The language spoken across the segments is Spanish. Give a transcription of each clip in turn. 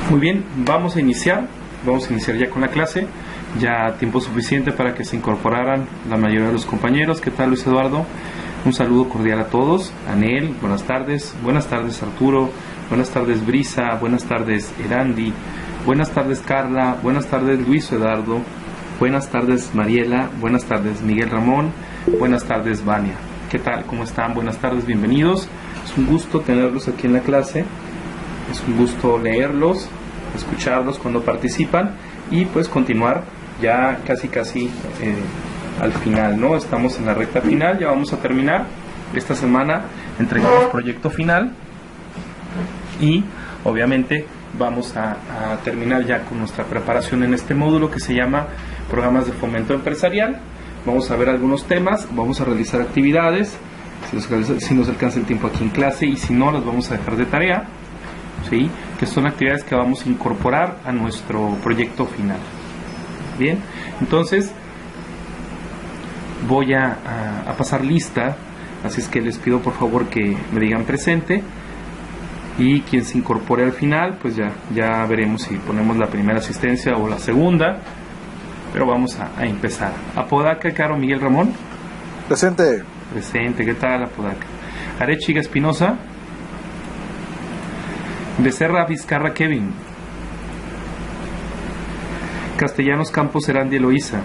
Muy bien, vamos a iniciar ya con la clase, ya tiempo suficiente para que se incorporaran la mayoría de los compañeros. ¿Qué tal, Luis Eduardo? Un saludo cordial a todos. Anel, buenas tardes Arturo, buenas tardes Brisa, buenas tardes Erandi, buenas tardes Carla, buenas tardes Luis Eduardo, buenas tardes Mariela, buenas tardes Miguel Ramón, buenas tardes Vania. ¿Qué tal? ¿Cómo están? Buenas tardes, bienvenidos. Es un gusto tenerlos aquí en la clase, es un gusto leerlos, escucharlos cuando participan y pues continuar ya casi al final, ¿no? Estamos en la recta final, ya vamos a terminar. Esta semana entregamos proyecto final y obviamente vamos a terminar ya con nuestra preparación en este módulo que se llama Programas de Fomento Empresarial. Vamos a ver algunos temas, vamos a realizar actividades, si nos alcanza el tiempo aquí en clase, y si no, las vamos a dejar de tarea, ¿sí? Que son actividades que vamos a incorporar a nuestro proyecto final. Bien, entonces voy a pasar lista, así es que les pido por favor que me digan presente, y quien se incorpore al final, pues ya veremos si ponemos la primera asistencia o la segunda, pero vamos a empezar. Apodaca, Caro Miguel Ramón. Presente. Presente, ¿qué tal, Apodaca? Arechiga Espinosa. Becerra Vizcarra Kevin. Castellanos Campos Erandi Eloísa.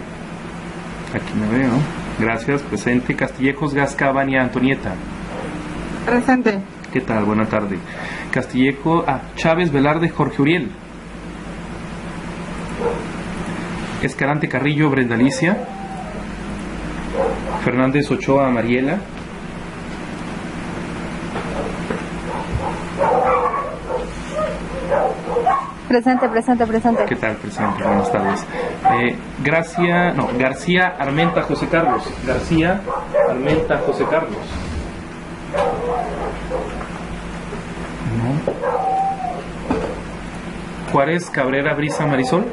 Aquí me veo. Gracias, presente. Castillejos Gasca Vania Antonieta. Presente. ¿Qué tal? Buena tarde. Chávez Velarde Jorge Uriel. Escalante Carrillo Brenda Alicia. Fernández Ochoa Mariela. Presente. ¿Qué tal? Presente, buenas tardes. García Armenta José Carlos. García Armenta José Carlos. No. Juárez Cabrera Brisa Marisol.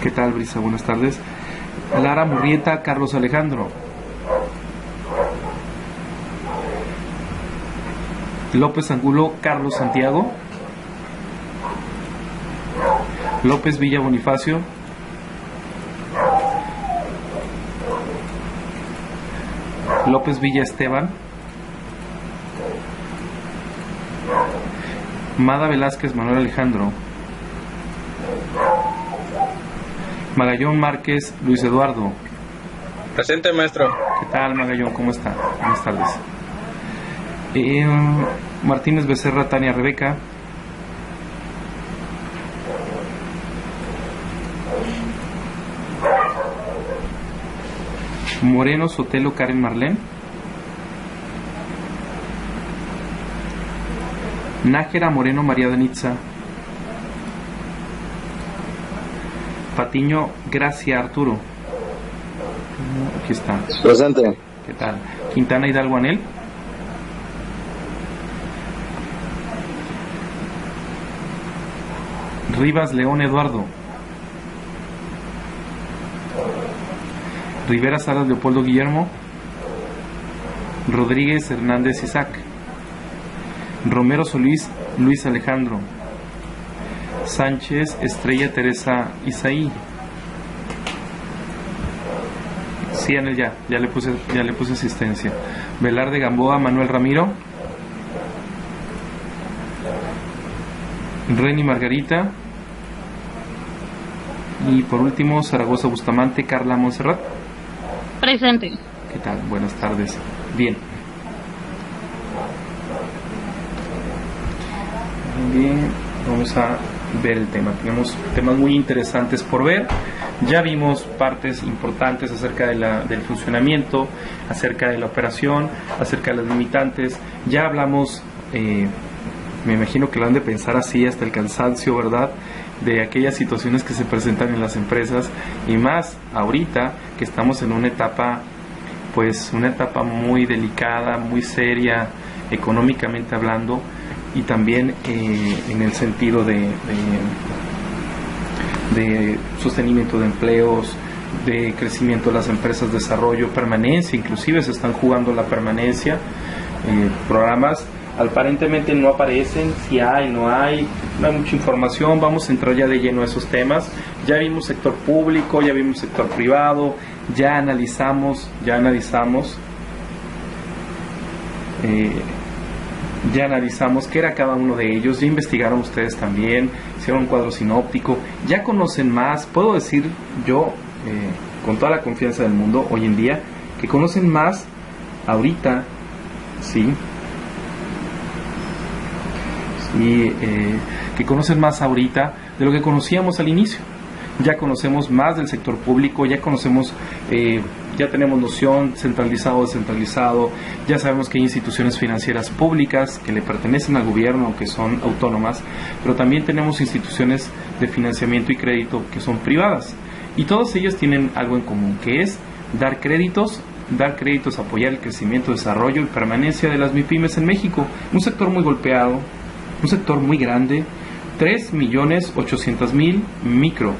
¿Qué tal, Brisa? Buenas tardes. Lara Murrieta Carlos Alejandro. López Angulo Carlos Santiago. López Villa Bonifacio. López Villa Esteban. Mada Velázquez Manuel Alejandro. Magallón Márquez Luis Eduardo. Presente, maestro. ¿Qué tal, Magallón? ¿Cómo está? Buenas tardes. Martínez Becerra Tania Rebeca. Moreno Sotelo Karen Marlene. Nájera Moreno María Danitza. Patiño Gracia Arturo. Aquí está. Presente. ¿Qué tal? Quintana Hidalgo Anel. Rivas León Eduardo. Rivera Salas Leopoldo Guillermo. Rodríguez Hernández Isaac. Romero Solís Luis Alejandro. Sánchez Estrella Teresa Isaí. Sí, Anel, ya le puse asistencia. Velarde Gamboa Manuel Ramiro. Reni Margarita. Y por último, Zaragoza Bustamante Carla Montserrat. Presente. ¿Qué tal? Buenas tardes. Bien. Vamos a ver el tema. Tenemos temas muy interesantes por ver. Ya vimos partes importantes acerca del funcionamiento, acerca de la operación, acerca de las limitantes. Ya hablamos, me imagino que lo han de pensar así hasta el cansancio, ¿verdad?, de aquellas situaciones que se presentan en las empresas, y más ahorita que estamos en una etapa muy delicada, muy seria, económicamente hablando, y también en el sentido de sostenimiento de empleos, de crecimiento de las empresas, desarrollo, permanencia, inclusive se están jugando la permanencia, programas aparentemente no aparecen, si hay, no hay mucha información. Vamos a entrar ya de lleno a esos temas. Ya vimos sector público, ya vimos sector privado, ya analizamos qué era cada uno de ellos, ya investigaron ustedes también, hicieron un cuadro sinóptico, ya conocen más. Puedo decir yo, con toda la confianza del mundo hoy en día, que conocen más ahorita, ¿sí? Que conocen más ahorita de lo que conocíamos al inicio. Ya conocemos más del sector público, ya conocemos, ya tenemos noción centralizado, descentralizado, ya sabemos que hay instituciones financieras públicas que le pertenecen al gobierno, que son autónomas, pero también tenemos instituciones de financiamiento y crédito que son privadas, y todas ellas tienen algo en común, que es dar créditos, apoyar el crecimiento, desarrollo y permanencia de las MIPYMES en México, un sector muy golpeado, un sector muy grande, 3.800.000 micro,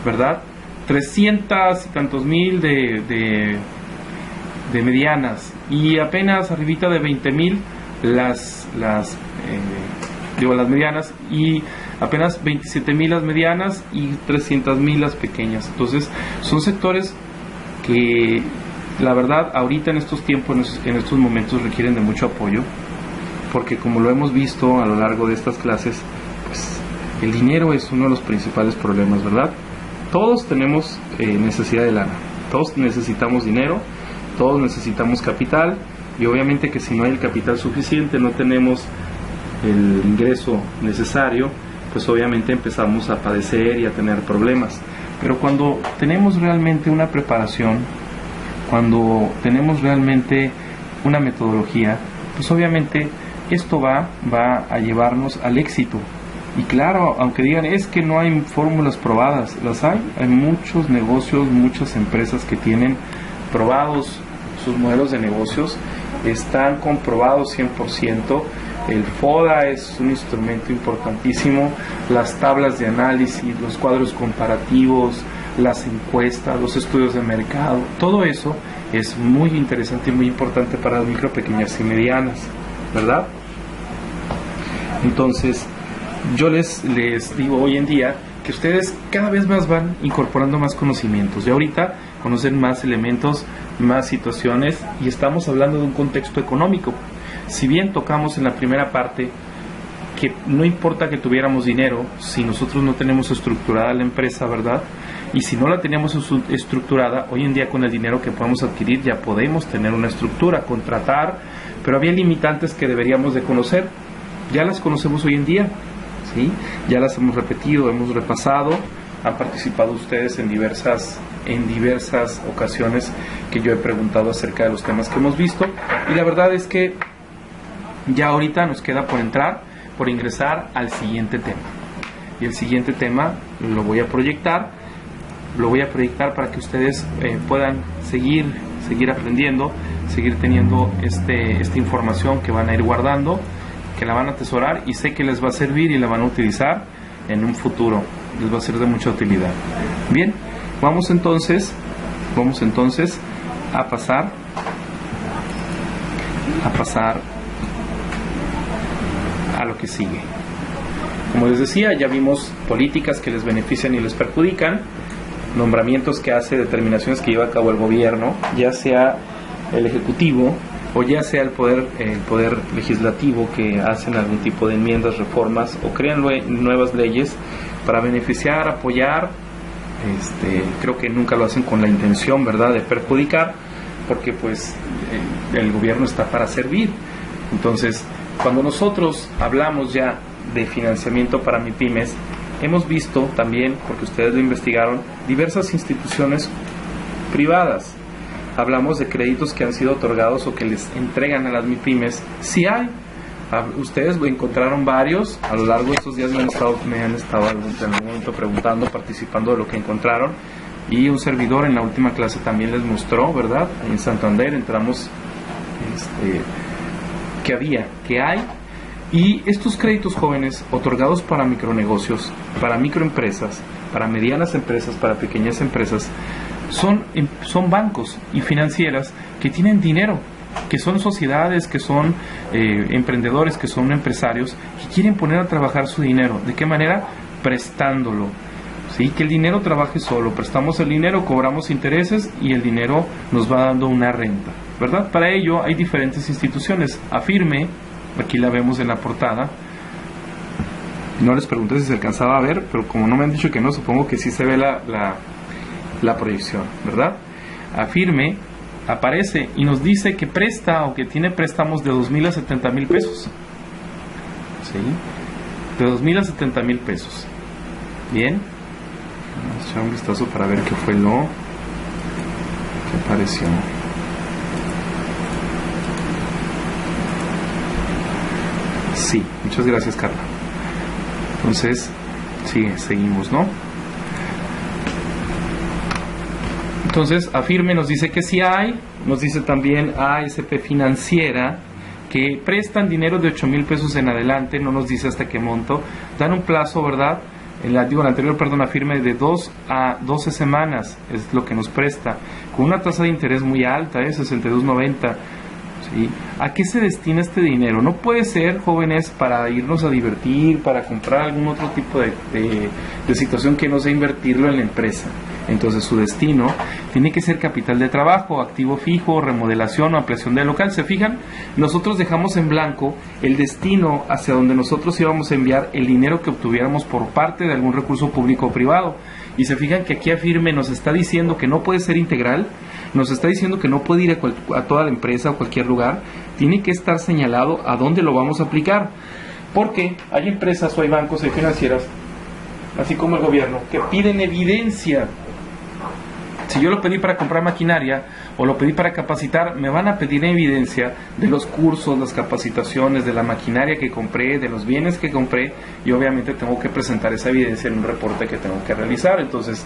¿verdad? 300 y tantos mil de medianas, y apenas arribita de 20.000 las medianas, y apenas 27.000 las medianas y 300.000 las pequeñas. Entonces son sectores que la verdad ahorita en estos tiempos, en estos momentos, requieren de mucho apoyo, porque como lo hemos visto a lo largo de estas clases, pues el dinero es uno de los principales problemas, ¿verdad? Todos tenemos necesidad de lana, todos necesitamos dinero, todos necesitamos capital, y obviamente que si no hay el capital suficiente, no tenemos el ingreso necesario, pues obviamente empezamos a padecer y a tener problemas. Pero cuando tenemos realmente una preparación, cuando tenemos realmente una metodología, pues obviamente esto va a llevarnos al éxito. Y claro, aunque digan es que no hay fórmulas probadas, las hay muchos negocios, muchas empresas que tienen probados sus modelos de negocios, están comprobados 100%. El FODA es un instrumento importantísimo, las tablas de análisis, los cuadros comparativos, las encuestas, los estudios de mercado, todo eso es muy interesante y muy importante para las micro, pequeñas y medianas, ¿verdad? Entonces, yo les digo hoy en día que ustedes cada vez más van incorporando más conocimientos. Ya ahorita conocen más elementos, más situaciones, y estamos hablando de un contexto económico. Si bien tocamos en la primera parte que no importa que tuviéramos dinero, si nosotros no tenemos estructurada la empresa, ¿verdad? Y si no la teníamos estructurada, hoy en día con el dinero que podemos adquirir ya podemos tener una estructura, contratar, pero había limitantes que deberíamos de conocer. Ya las conocemos hoy en día, ¿sí? Ya las hemos repetido, hemos repasado, han participado ustedes en diversas ocasiones que yo he preguntado acerca de los temas que hemos visto, y la verdad es que ya ahorita nos queda por ingresar al siguiente tema. Y el siguiente tema lo voy a proyectar para que ustedes puedan seguir aprendiendo, seguir teniendo esta información que van a ir guardando, que la van a atesorar, y sé que les va a servir y la van a utilizar en un futuro, les va a ser de mucha utilidad. Bien, vamos entonces a pasar a lo que sigue. Como les decía, ya vimos políticas que les benefician y les perjudican, nombramientos que hace, determinaciones que lleva a cabo el gobierno, ya sea el ejecutivo o ya sea el poder legislativo, que hacen algún tipo de enmiendas, reformas o crean nuevas leyes para beneficiar, apoyar. Creo que nunca lo hacen con la intención, ¿verdad?, de perjudicar, porque pues el gobierno está para servir. Entonces, cuando nosotros hablamos ya de financiamiento para MIPYMES, hemos visto también, porque ustedes lo investigaron, diversas instituciones privadas. Hablamos de créditos que han sido otorgados o que les entregan a las MIPYMES. Sí hay. Ustedes encontraron varios. A lo largo de estos días me han estado en algún momento preguntando, participando de lo que encontraron. Y un servidor en la última clase también les mostró, ¿verdad? En Santander entramos que hay. Y estos créditos jóvenes otorgados para micronegocios, para microempresas, para medianas empresas, para pequeñas empresas, son bancos y financieras que tienen dinero que son sociedades, que son emprendedores, que son empresarios, que quieren poner a trabajar su dinero. ¿De qué manera? Prestándolo. ¿Sí? Que el dinero trabaje solo. Prestamos el dinero, cobramos intereses y el dinero nos va dando una renta, ¿verdad? Para ello hay diferentes instituciones. Afirme, aquí la vemos en la portada. No les pregunté si se alcanzaba a ver, pero como no me han dicho que no, supongo que sí se ve la proyección, ¿verdad? Afirme aparece y nos dice que presta o que tiene préstamos de 2,000 a 70,000 pesos. ¿Sí? De 2,000 a 70,000 pesos. Bien. Vamos a echar un vistazo para ver qué fue lo que apareció. Sí, muchas gracias, Carla. Entonces, sí, seguimos, ¿no? Entonces, Afirme nos dice que sí hay, nos dice también ASP Financiera, que prestan dinero de 8,000 pesos en adelante, no nos dice hasta qué monto, dan un plazo, ¿verdad? El anterior, Afirme, de 2 a 12 semanas es lo que nos presta, con una tasa de interés muy alta, 62.90. ¿Sí? ¿A qué se destina este dinero? No puede ser, jóvenes, para irnos a divertir, para comprar algún otro tipo de situación que no sea invertirlo en la empresa. Entonces su destino tiene que ser capital de trabajo, activo fijo, remodelación o ampliación del local. ¿Se fijan? Nosotros dejamos en blanco el destino hacia donde nosotros íbamos a enviar el dinero que obtuviéramos por parte de algún recurso público o privado. Y se fijan que aquí Afirme nos está diciendo que no puede ser integral, nos está diciendo que no puede ir a toda la empresa o cualquier lugar, tiene que estar señalado a dónde lo vamos a aplicar. Porque hay empresas o hay bancos, hay financieras, así como el gobierno, que piden evidencia. Si yo lo pedí para comprar maquinaria o lo pedí para capacitar, me van a pedir evidencia de los cursos, las capacitaciones, de la maquinaria que compré, de los bienes que compré, y obviamente tengo que presentar esa evidencia en un reporte que tengo que realizar. Entonces,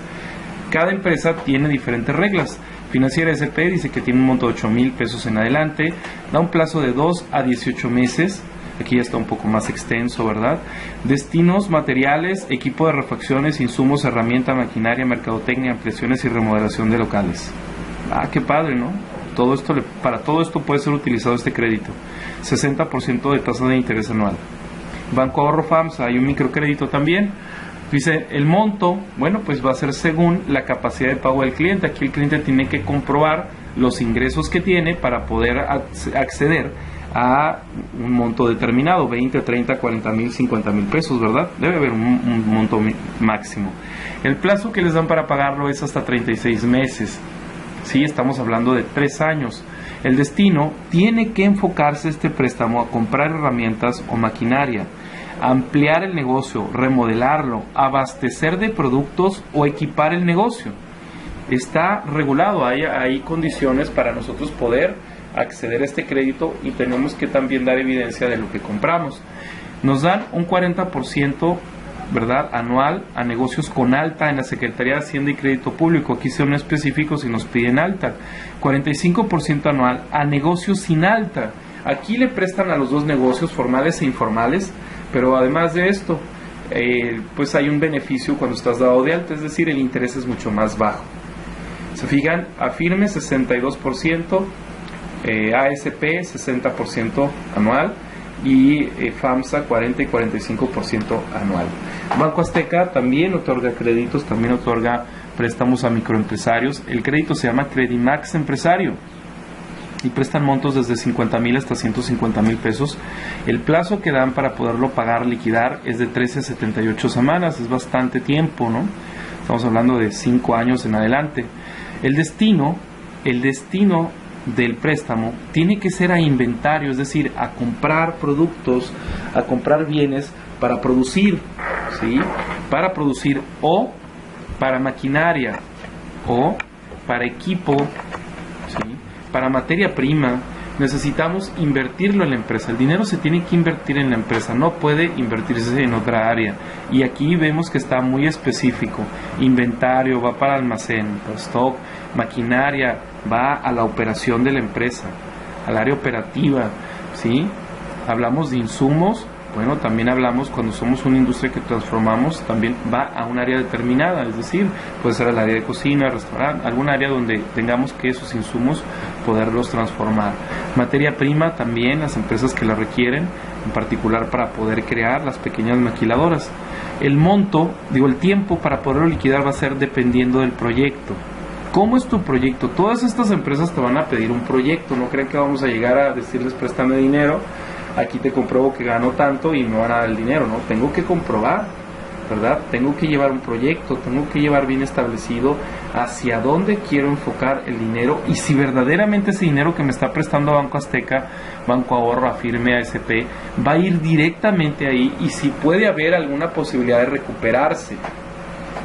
cada empresa tiene diferentes reglas. Financiera SP dice que tiene un monto de 8,000 pesos en adelante, da un plazo de 2 a 18 meses. Aquí ya está un poco más extenso, ¿verdad? Destinos, materiales, equipo de refacciones, insumos, herramienta, maquinaria, mercadotecnia, ampliaciones y remodelación de locales. Ah, qué padre, ¿no? Para todo esto puede ser utilizado este crédito. 60% de tasa de interés anual. Banco Ahorro FAMSA, hay un microcrédito también. Dice, el monto, bueno, pues va a ser según la capacidad de pago del cliente. Aquí el cliente tiene que comprobar los ingresos que tiene para poder acceder a un monto determinado, 20, 30, 40,000, 50,000 pesos, ¿verdad? Debe haber un monto máximo. El plazo que les dan para pagarlo es hasta 36 meses. Sí, estamos hablando de 3 años. El destino tiene que enfocarse este préstamo a comprar herramientas o maquinaria, ampliar el negocio, remodelarlo, abastecer de productos o equipar el negocio. Está regulado, hay condiciones para nosotros poder acceder a este crédito y tenemos que también dar evidencia de lo que compramos. Nos dan un 40%, ¿verdad?, anual a negocios con alta en la Secretaría de Hacienda y Crédito Público. Aquí son específicos y nos piden alta. 45% anual a negocios sin alta. Aquí le prestan a los dos negocios, formales e informales, pero además de esto, pues hay un beneficio cuando estás dado de alta, es decir, el interés es mucho más bajo. Se fijan, Afirme 62%, ASP 60% anual y FAMSA 40 y 45% anual. Banco Azteca también otorga créditos, también otorga préstamos a microempresarios. El crédito se llama Credimax Empresario y prestan montos desde 50,000 hasta 150,000 pesos. El plazo que dan para poderlo pagar, liquidar, es de 13 a 78 semanas, es bastante tiempo, ¿no? Estamos hablando de 5 años en adelante. El destino del préstamo tiene que ser a inventario, es decir, a comprar productos, a comprar bienes para producir, ¿sí? Para producir o para maquinaria o para equipo, ¿sí? Para materia prima. Necesitamos invertirlo en la empresa. El dinero se tiene que invertir en la empresa, no puede invertirse en otra área. Y aquí vemos que está muy específico. Inventario va para almacén, para stock. Maquinaria va a la operación de la empresa, al área operativa, ¿sí? Hablamos de insumos, Bueno, también hablamos cuando somos una industria que transformamos, también va a un área determinada, es decir, puede ser el área de cocina, restaurante, algún área donde tengamos que esos insumos poderlos transformar. Materia prima también, las empresas que la requieren, en particular para poder crear las pequeñas maquiladoras. El monto, el tiempo para poderlo liquidar va a ser dependiendo del proyecto. ¿Cómo es tu proyecto? Todas estas empresas te van a pedir un proyecto, no creen que vamos a llegar a decirles préstame dinero, aquí te compruebo que gano tanto y me van a dar el dinero, ¿no? Tengo que comprobar, ¿verdad? Tengo que llevar un proyecto, tengo que llevar bien establecido hacia dónde quiero enfocar el dinero y si verdaderamente ese dinero que me está prestando Banco Azteca, Banco Ahorro, Afirme, ASP, va a ir directamente ahí y si puede haber alguna posibilidad de recuperarse.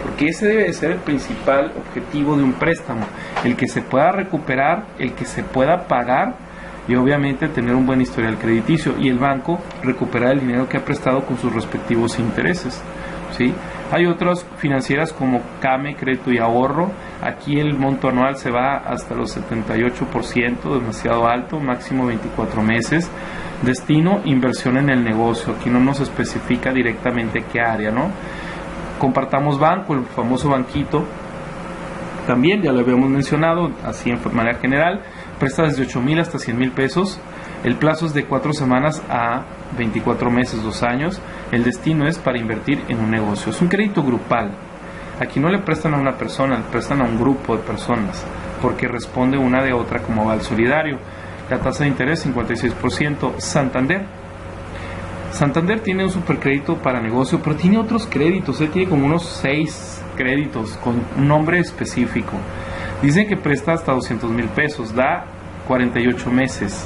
Porque ese debe de ser el principal objetivo de un préstamo, el que se pueda recuperar, el que se pueda pagar y obviamente tener un buen historial crediticio y el banco recuperar el dinero que ha prestado con sus respectivos intereses, ¿sí? Hay otras financieras como CAME, Crédito y Ahorro, aquí el monto anual se va hasta los 78%, demasiado alto, máximo 24 meses. Destino, inversión en el negocio, aquí no nos especifica directamente qué área, ¿no? Compartamos banco, el famoso banquito, también ya lo habíamos mencionado, así en manera general, presta desde 8,000 hasta 100,000 pesos, el plazo es de 4 semanas a 24 meses, 2 años, el destino es para invertir en un negocio, es un crédito grupal, aquí no le prestan a una persona, le prestan a un grupo de personas, porque responde una de otra como aval solidario, la tasa de interés 56%, Santander tiene un supercrédito para negocio, pero tiene otros créditos, tiene como unos 6 créditos con un nombre específico. Dicen que presta hasta 200,000 pesos, da 48 meses,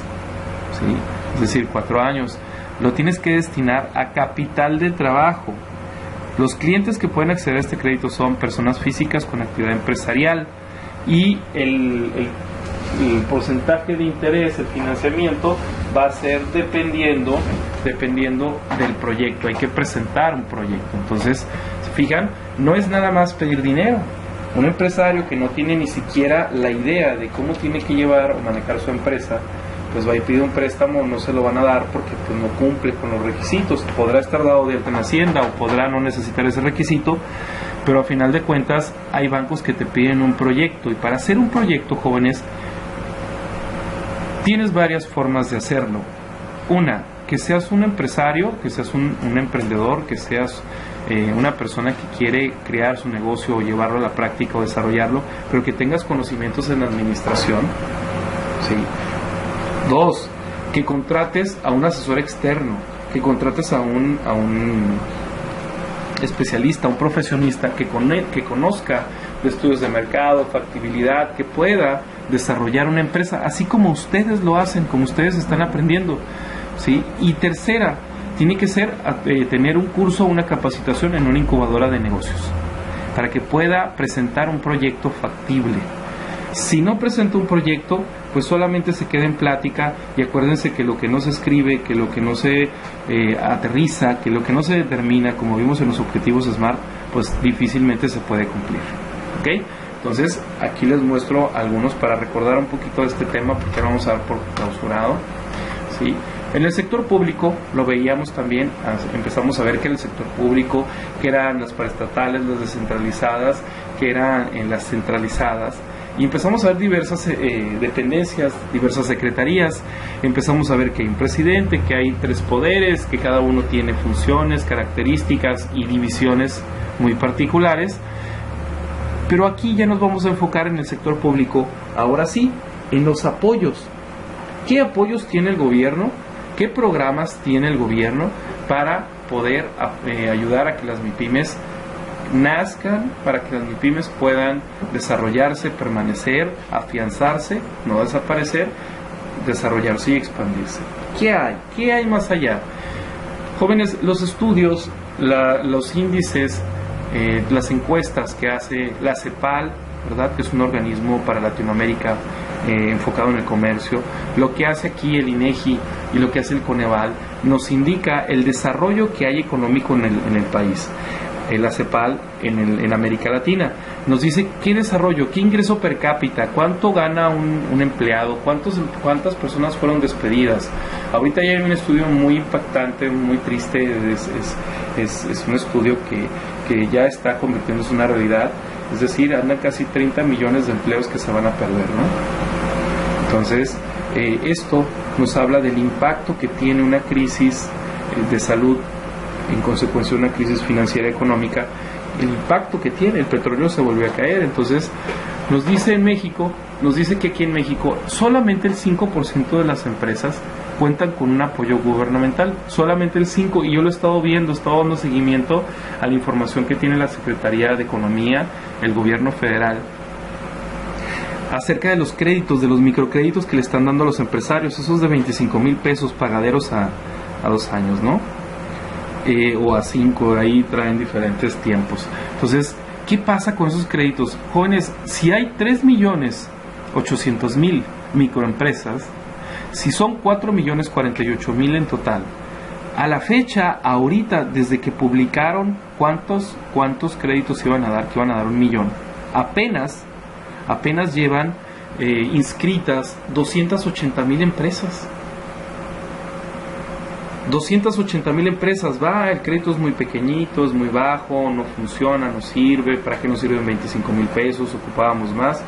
¿sí? Es decir, 4 años. Lo tienes que destinar a capital de trabajo. Los clientes que pueden acceder a este crédito son personas físicas con actividad empresarial y el porcentaje de interés, el financiamiento va a ser dependiendo del proyecto. Hay que presentar un proyecto. Entonces, ¿se fijan? No es nada más pedir dinero. Un empresario que no tiene ni siquiera la idea de cómo tiene que llevar o manejar su empresa, pues va y pide un préstamo, no se lo van a dar porque pues no cumple con los requisitos. Podrá estar dado de alta en Hacienda o podrá no necesitar ese requisito, pero a final de cuentas hay bancos que te piden un proyecto y para hacer un proyecto, jóvenes, tienes varias formas de hacerlo. Una, que seas un empresario, que seas un emprendedor, que seas una persona que quiere crear su negocio o llevarlo a la práctica o desarrollarlo, pero que tengas conocimientos en administración, ¿sí? 2, que contrates a un asesor externo, que contrates a un especialista, un profesionista que conozca de estudios de mercado, factibilidad, que pueda desarrollar una empresa, así como ustedes lo hacen, como ustedes están aprendiendo, ¿sí? Y tercera, tiene que ser tener un curso o una capacitación en una incubadora de negocios, para que pueda presentar un proyecto factible. Si no presenta un proyecto, pues solamente se queda en plática y acuérdense que lo que no se escribe, que lo que no se aterriza, que lo que no se determina, como vimos en los objetivos SMART, pues difícilmente se puede cumplir, ¿ok? Entonces, aquí les muestro algunos para recordar un poquito de este tema, porque vamos a dar por clausurado, ¿sí? En el sector público lo veíamos también, empezamos a ver que en el sector público, que eran las paraestatales, las descentralizadas, que eran en las centralizadas, y empezamos a ver diversas dependencias, diversas secretarías, empezamos a ver que hay un presidente, que hay 3 poderes, que cada uno tiene funciones, características y divisiones muy particulares, pero aquí ya nos vamos a enfocar en el sector público, ahora sí, en los apoyos. ¿Qué apoyos tiene el gobierno? ¿Qué programas tiene el gobierno para poder ayudar a que las MIPYMES nazcan, para que las MIPYMES puedan desarrollarse, permanecer, afianzarse, no desaparecer, desarrollarse y expandirse? ¿Qué hay? ¿Qué hay más allá? Jóvenes, los estudios, los índices, las encuestas que hace la CEPAL, ¿verdad?, que es un organismo para Latinoamérica enfocado en el comercio, lo que hace aquí el INEGI y lo que hace el Coneval, nos indica el desarrollo que hay económico en el país. la CEPAL en América Latina. Nos dice qué desarrollo, qué ingreso per cápita, cuánto gana un empleado, cuántas personas fueron despedidas. Ahorita ya hay un estudio muy impactante, muy triste, es un estudio que ya está convirtiéndose en una realidad. Es decir, andan casi 30 millones de empleos que se van a perder, ¿no? Entonces, esto nos habla del impacto que tiene una crisis de salud, en consecuencia de una crisis financiera económica, el impacto que tiene. El petróleo se volvió a caer. Entonces, nos dice que aquí en México solamente el 5% de las empresas cuentan con un apoyo gubernamental, solamente el 5%, y yo lo he estado viendo, he estado dando seguimiento a la información que tiene la Secretaría de Economía, el gobierno federal, acerca de los créditos, de los microcréditos que le están dando a los empresarios, esos de 25,000 pesos pagaderos a 2 años, ¿no? O a 5, ahí traen diferentes tiempos. Entonces, ¿qué pasa con esos créditos? Jóvenes, si hay 3,800,000 microempresas, si son 4,048,000 en total, a la fecha, ahorita, desde que publicaron cuántos créditos iban a dar, que iban a dar 1,000,000, apenas llevan inscritas 280,000 empresas. 280,000 empresas, el crédito es muy pequeñito, es muy bajo, no funciona, no sirve, ¿para qué nos sirven 25,000 pesos? Ocupábamos más,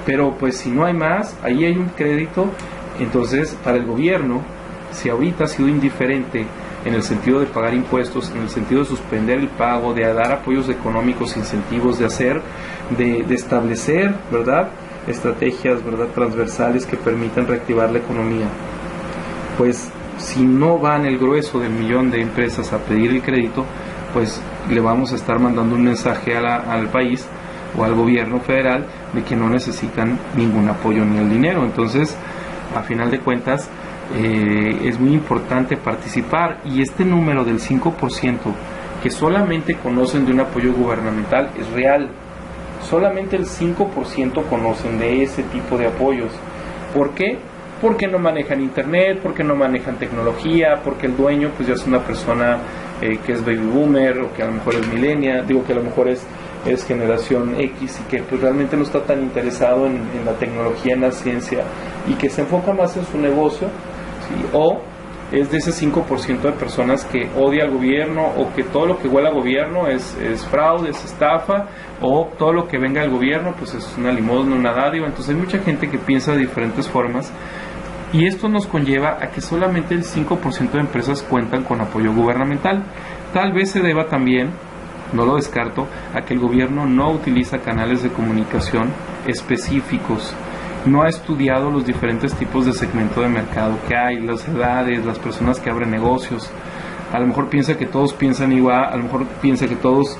pero pues si no hay más, ahí hay un crédito. Entonces, para el gobierno, si ahorita ha sido indiferente en el sentido de pagar impuestos, en el sentido de suspender el pago, de dar apoyos económicos, incentivos, de establecer, ¿verdad?, estrategias, ¿verdad?, transversales que permitan reactivar la economía, pues si no van el grueso del 1,000,000 de empresas a pedir el crédito, pues le vamos a estar mandando un mensaje al país o al gobierno federal de que no necesitan ningún apoyo ni el dinero. Entonces, a final de cuentas, es muy importante participar, y este número del 5% que solamente conocen de un apoyo gubernamental es real. Solamente el 5% conocen de ese tipo de apoyos. ¿Por qué? Porque no manejan internet, porque no manejan tecnología, porque el dueño pues ya es una persona que es baby boomer, o que a lo mejor es millennial, que a lo mejor es generación X, y que pues realmente no está tan interesado en la tecnología, en la ciencia, y que se enfoca más en su negocio, ¿sí? O es de ese 5% de personas que odia al gobierno, o que todo lo que huele a gobierno es fraude, es estafa, o todo lo que venga del gobierno pues es una limosna, una dádiva. Entonces hay mucha gente que piensa de diferentes formas, y esto nos conlleva a que solamente el 5% de empresas cuentan con apoyo gubernamental. Tal vez se deba también, no lo descarto, a que el gobierno no utiliza canales de comunicación específicos, no ha estudiado los diferentes tipos de segmento de mercado que hay, las edades, las personas que abren negocios. A lo mejor piensa que todos piensan igual, a lo mejor piensa que todos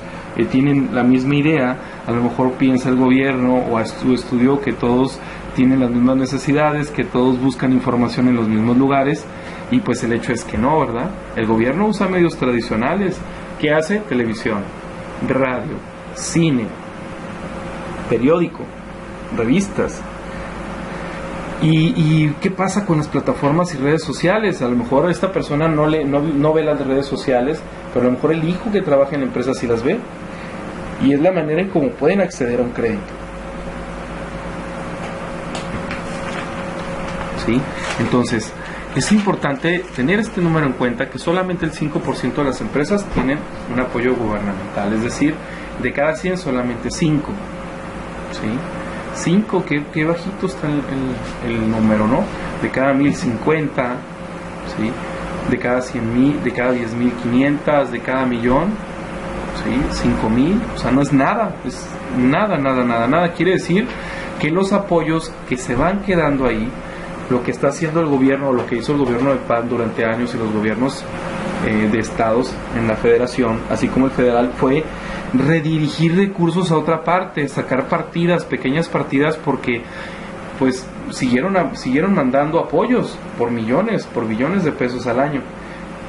tienen la misma idea, a lo mejor piensa el gobierno o estudió que todos tienen las mismas necesidades, que todos buscan información en los mismos lugares, y pues el hecho es que no, ¿verdad? El gobierno usa medios tradicionales. ¿Qué hace? Televisión, radio, cine, periódico, revistas. ¿Y qué pasa con las plataformas y redes sociales? A lo mejor esta persona no ve las redes sociales, pero a lo mejor el hijo que trabaja en la empresa sí las ve, y es la manera en cómo pueden acceder a un crédito. ¿Sí? Entonces, es importante tener este número en cuenta, que solamente el 5% de las empresas tienen un apoyo gubernamental, es decir, de cada 100 solamente 5. ¿Sí? 5, qué bajito está el número, ¿no? De cada 1,050, ¿sí? De cada 100,000, de cada 10,500, de cada 1,000,000, ¿sí? 5,000, o sea, no es nada, es nada. Quiere decir que los apoyos que se van quedando ahí, lo que está haciendo el gobierno, o lo que hizo el gobierno del PAN durante años, y los gobiernos de estados en la federación, así como el federal, fue redirigir recursos a otra parte, sacar partidas, pequeñas partidas, porque pues siguieron mandando apoyos por millones, por billones de pesos al año,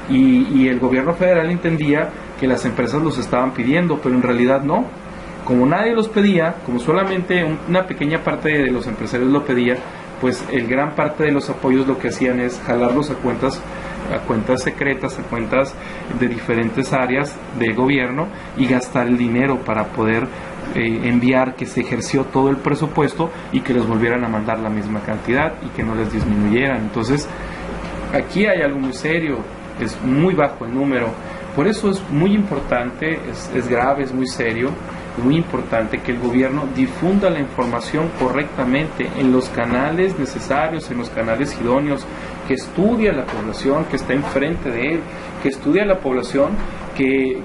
y el gobierno federal entendía que las empresas los estaban pidiendo, pero en realidad no. Como nadie los pedía, como solamente una pequeña parte de los empresarios lo pedía, pues el gran parte de los apoyos lo que hacían es jalarlos a cuentas a cuentas secretas, a cuentas de diferentes áreas del gobierno y gastar el dinero para poder enviar que se ejerció todo el presupuesto y que les volvieran a mandar la misma cantidad y que no les disminuyeran. Entonces, aquí hay algo muy serio, es muy bajo el número. Por eso es muy importante, es grave, es muy serio, es muy importante que el gobierno difunda la información correctamente en los canales necesarios, en los canales idóneos, que estudie a la población que está enfrente de él, que estudie a la población que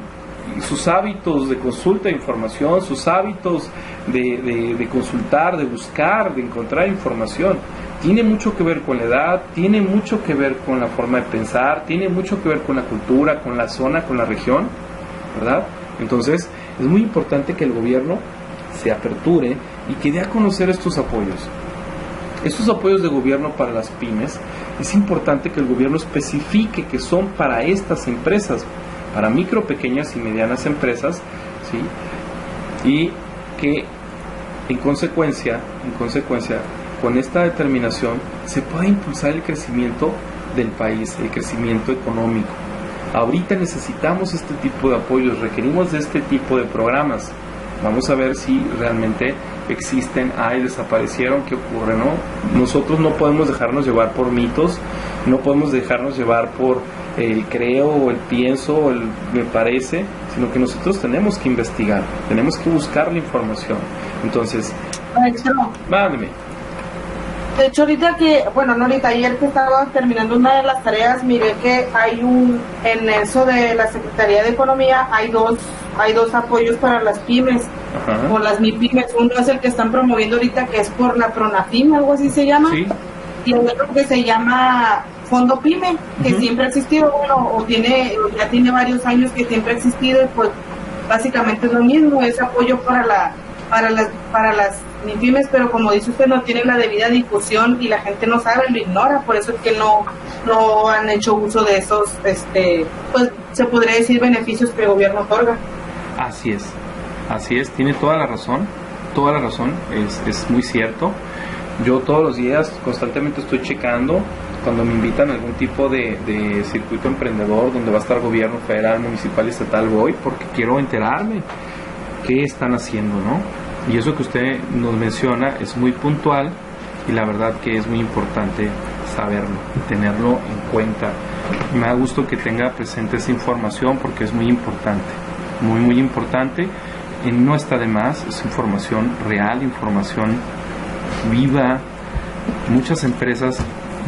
sus hábitos de consulta de información, sus hábitos de consultar, de buscar, de encontrar información, tiene mucho que ver con la edad, tiene mucho que ver con la forma de pensar, tiene mucho que ver con la cultura, con la zona, con la región, ¿verdad? Entonces, es muy importante que el gobierno se aperture y que dé a conocer estos apoyos. Estos apoyos de gobierno para las pymes, es importante que el gobierno especifique que son para estas empresas, para micro, pequeñas y medianas empresas, ¿sí? Y que en consecuencia, con esta determinación se pueda impulsar el crecimiento del país, el crecimiento económico. Ahorita necesitamos este tipo de apoyos, requerimos de este tipo de programas. Vamos a ver si realmente existen, desaparecieron, qué ocurre, ¿no? Nosotros no podemos dejarnos llevar por mitos, no podemos dejarnos llevar por el creo o el pienso o el me parece, sino que nosotros tenemos que investigar, tenemos que buscar la información. Entonces, mándeme. De hecho, ayer que estaba terminando una de las tareas, miré que hay en eso de la Secretaría de Economía, hay dos apoyos para las pymes, o las MIPYMES. Uno es el que están promoviendo ahorita, que es por la PRONAFIM, algo así se llama, ¿sí? Y el otro que se llama Fondo Pyme, que siempre ha existido, ya tiene varios años que siempre ha existido, y pues básicamente es lo mismo, es apoyo para las MIPYMES, pero como dice usted, no tiene la debida difusión y la gente no sabe, lo ignora, por eso es que no han hecho uso de esos, pues se podría decir, beneficios que el gobierno otorga. Así es, tiene toda la razón, es muy cierto. Yo todos los días constantemente estoy checando cuando me invitan a algún tipo de circuito emprendedor donde va a estar gobierno federal, municipal y estatal, voy porque quiero enterarme qué están haciendo, ¿no? Y eso que usted nos menciona es muy puntual y la verdad que es muy importante saberlo y tenerlo en cuenta. Me da gusto que tenga presente esa información porque es muy importante, muy importante. No está de más, es información real, información viva. Muchas empresas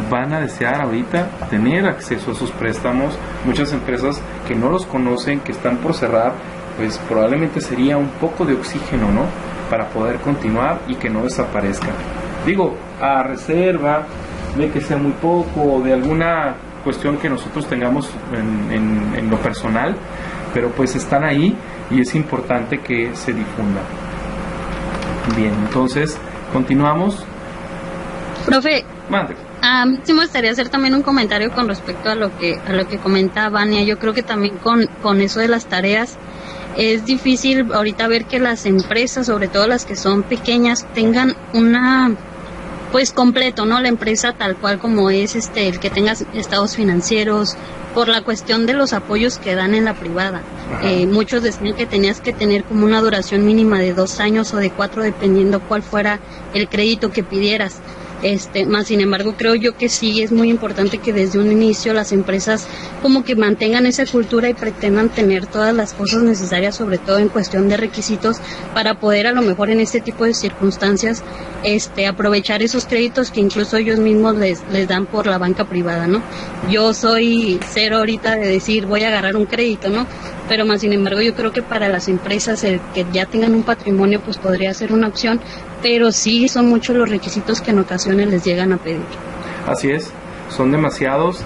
van a desear ahorita tener acceso a esos préstamos, muchas empresas que no los conocen, que están por cerrar, pues probablemente sería un poco de oxígeno, ¿no?, para poder continuar y que no desaparezca. Digo, a reserva de que sea muy poco o de alguna cuestión que nosotros tengamos en lo personal, pero pues están ahí y es importante que se difunda. Bien, entonces continuamos. Profe, Mande. sí me gustaría hacer también un comentario con respecto a lo que comenta Vania. Yo creo que también con eso de las tareas es difícil ahorita ver que las empresas, sobre todo las que son pequeñas, tengan pues completo, ¿no? La empresa tal cual como es, el que tenga estados financieros, por la cuestión de los apoyos que dan en la privada. Muchos decían que tenías que tener como una duración mínima de 2 años o de 4, dependiendo cuál fuera el crédito que pidieras. Más sin embargo, creo yo que sí es muy importante que desde un inicio las empresas como que mantengan esa cultura y pretendan tener todas las cosas necesarias, sobre todo en cuestión de requisitos, para poder a lo mejor en este tipo de circunstancias aprovechar esos créditos que incluso ellos mismos les dan por la banca privada, ¿no? Yo soy cero ahorita de decir voy a agarrar un crédito, ¿no? Pero más sin embargo yo creo que para las empresas el que ya tengan un patrimonio pues podría ser una opción, pero sí son muchos los requisitos que en ocasiones les llegan a pedir. Así es, son demasiados.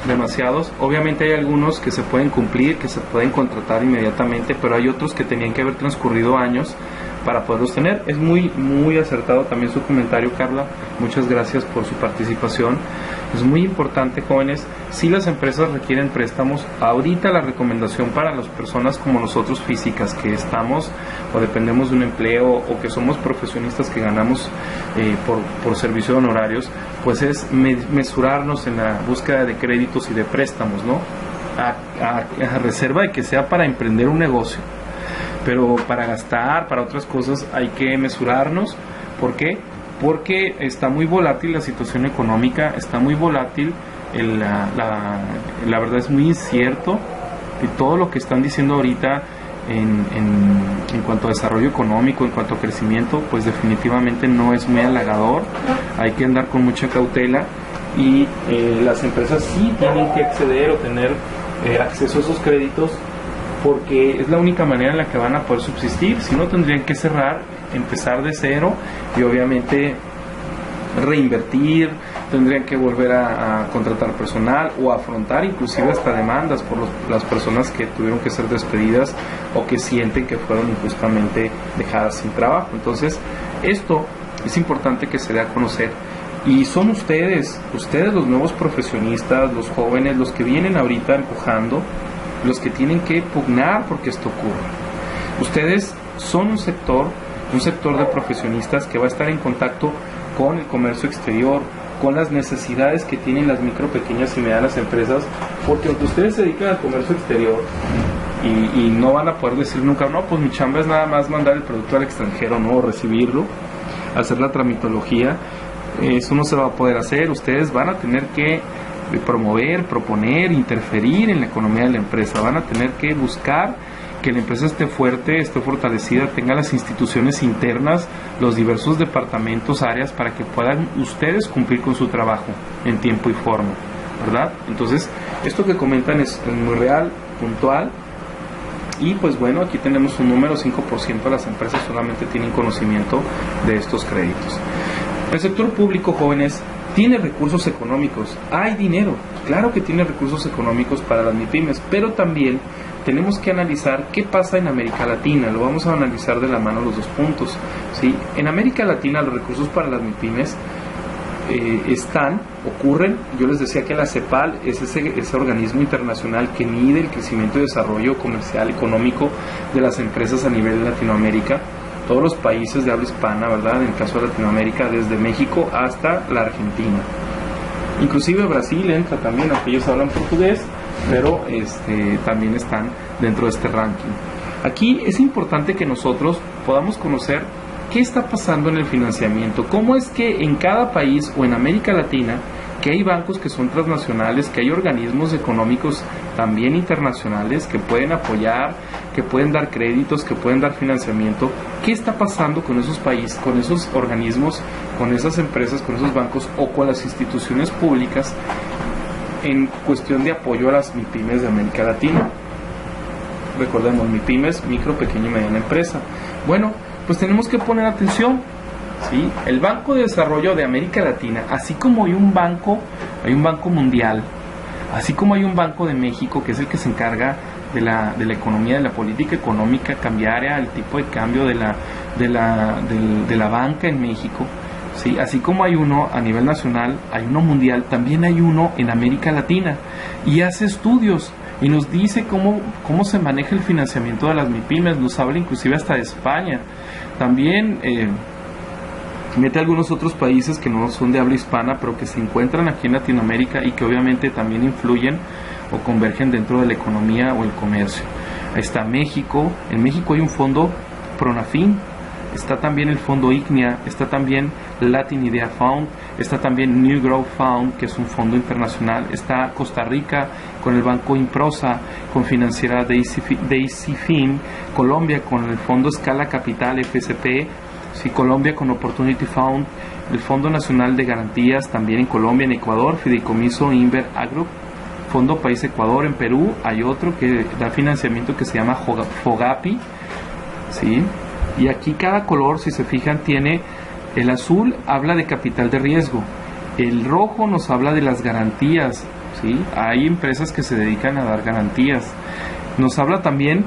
Obviamente hay algunos que se pueden cumplir, que se pueden contratar inmediatamente, pero hay otros que tenían que haber transcurrido años para poderlos tener. Es muy acertado también su comentario, Carla, Muchas gracias por su participación. Es muy importante, jóvenes, si las empresas requieren préstamos, ahorita la recomendación para las personas como nosotros físicas que estamos o dependemos de un empleo o que somos profesionistas que ganamos por servicio de honorarios, pues es mesurarnos en la búsqueda de créditos y de préstamos, ¿no? A reserva de que sea para emprender un negocio, pero para gastar, para otras cosas hay que mesurarnos. ¿Por qué? Porque está muy volátil la situación económica, está muy volátil, la verdad es muy incierto, y todo lo que están diciendo ahorita en cuanto a desarrollo económico, en cuanto a crecimiento, pues definitivamente no es muy halagador. Hay que andar con mucha cautela y las empresas sí tienen que acceder o tener acceso a esos créditos, porque es la única manera en la que van a poder subsistir. Si no, tendrían que cerrar, empezar de cero y obviamente reinvertir, tendrían que volver a contratar personal o afrontar inclusive hasta demandas por las personas que tuvieron que ser despedidas o que sienten que fueron injustamente dejadas sin trabajo. Entonces, esto es importante que se dé a conocer. Y son ustedes los nuevos profesionistas, los jóvenes, los que vienen ahorita empujando, los que tienen que pugnar porque esto ocurra. Ustedes son un sector de profesionistas que va a estar en contacto con el comercio exterior, con las necesidades que tienen las micro, pequeñas y medianas empresas, porque aunque ustedes se dedican al comercio exterior y no van a poder decir nunca, no, pues mi chamba es nada más mandar el producto al extranjero, no, recibirlo, hacer la tramitología, eso no se va a poder hacer. Ustedes van a tener que promover, proponer, interferir en la economía de la empresa, van a tener que buscar que la empresa esté fuerte, esté fortalecida, tenga las instituciones internas, los diversos departamentos, áreas, para que puedan ustedes cumplir con su trabajo en tiempo y forma, ¿verdad? Entonces, esto que comentan es muy real, puntual, y pues bueno, aquí tenemos un número, 5% de las empresas solamente tienen conocimiento de estos créditos. El sector público, jóvenes, tiene recursos económicos, hay dinero, claro que tiene recursos económicos para las MIPYMES, pero también tenemos que analizar qué pasa en América Latina. Lo vamos a analizar de la mano los dos puntos, ¿sí? En América Latina los recursos para las MIPYMES ocurren. Yo les decía que la CEPAL es ese organismo internacional que mide el crecimiento y desarrollo comercial, económico de las empresas a nivel de Latinoamérica. Todos los países de habla hispana, ¿verdad? En el caso de Latinoamérica, desde México hasta la Argentina. Inclusive Brasil entra también, aunque ellos hablan portugués, pero también están dentro de este ranking. Aquí es importante que nosotros podamos conocer qué está pasando en el financiamiento, cómo es que en cada país o en América Latina, que hay bancos que son transnacionales, que hay organismos económicos también internacionales que pueden apoyar, que pueden dar créditos, que pueden dar financiamiento. ¿Qué está pasando con esos países, con esos organismos, con esas empresas, con esos bancos o con las instituciones públicas en cuestión de apoyo a las MIPYMES de América Latina? Recordemos, MIPYMES, micro, pequeña y mediana empresa. Bueno, pues tenemos que poner atención, ¿sí? El Banco de Desarrollo de América Latina, así como hay un banco mundial, así como hay un Banco de México, que es el que se encarga de la economía, de la política económica cambiaria, el tipo de cambio de la banca en México, ¿sí? Así como hay uno a nivel nacional, hay uno mundial, también hay uno en América Latina, y hace estudios y nos dice cómo se maneja el financiamiento de las MIPYMES, nos habla inclusive hasta de España. También mete algunos otros países que no son de habla hispana, pero que se encuentran aquí en Latinoamérica y que obviamente también influyen o convergen dentro de la economía o el comercio. Ahí está México. En México hay un fondo Pronafin, está también el fondo ICNIA, está también Latin Idea Fund, está también New Growth Fund, que es un fondo internacional, está Costa Rica con el banco Improsa, con financiera DAICFIN, Colombia con el fondo Scala Capital FSP, sí, Colombia con Opportunity Fund, el Fondo Nacional de Garantías también en Colombia, en Ecuador, Fideicomiso Inver Agro, Fondo País Ecuador. En Perú hay otro que da financiamiento que se llama Fogapi, ¿sí? Y aquí cada color, si se fijan, tiene, el azul habla de capital de riesgo, el rojo nos habla de las garantías, ¿sí? Hay empresas que se dedican a dar garantías. Nos habla también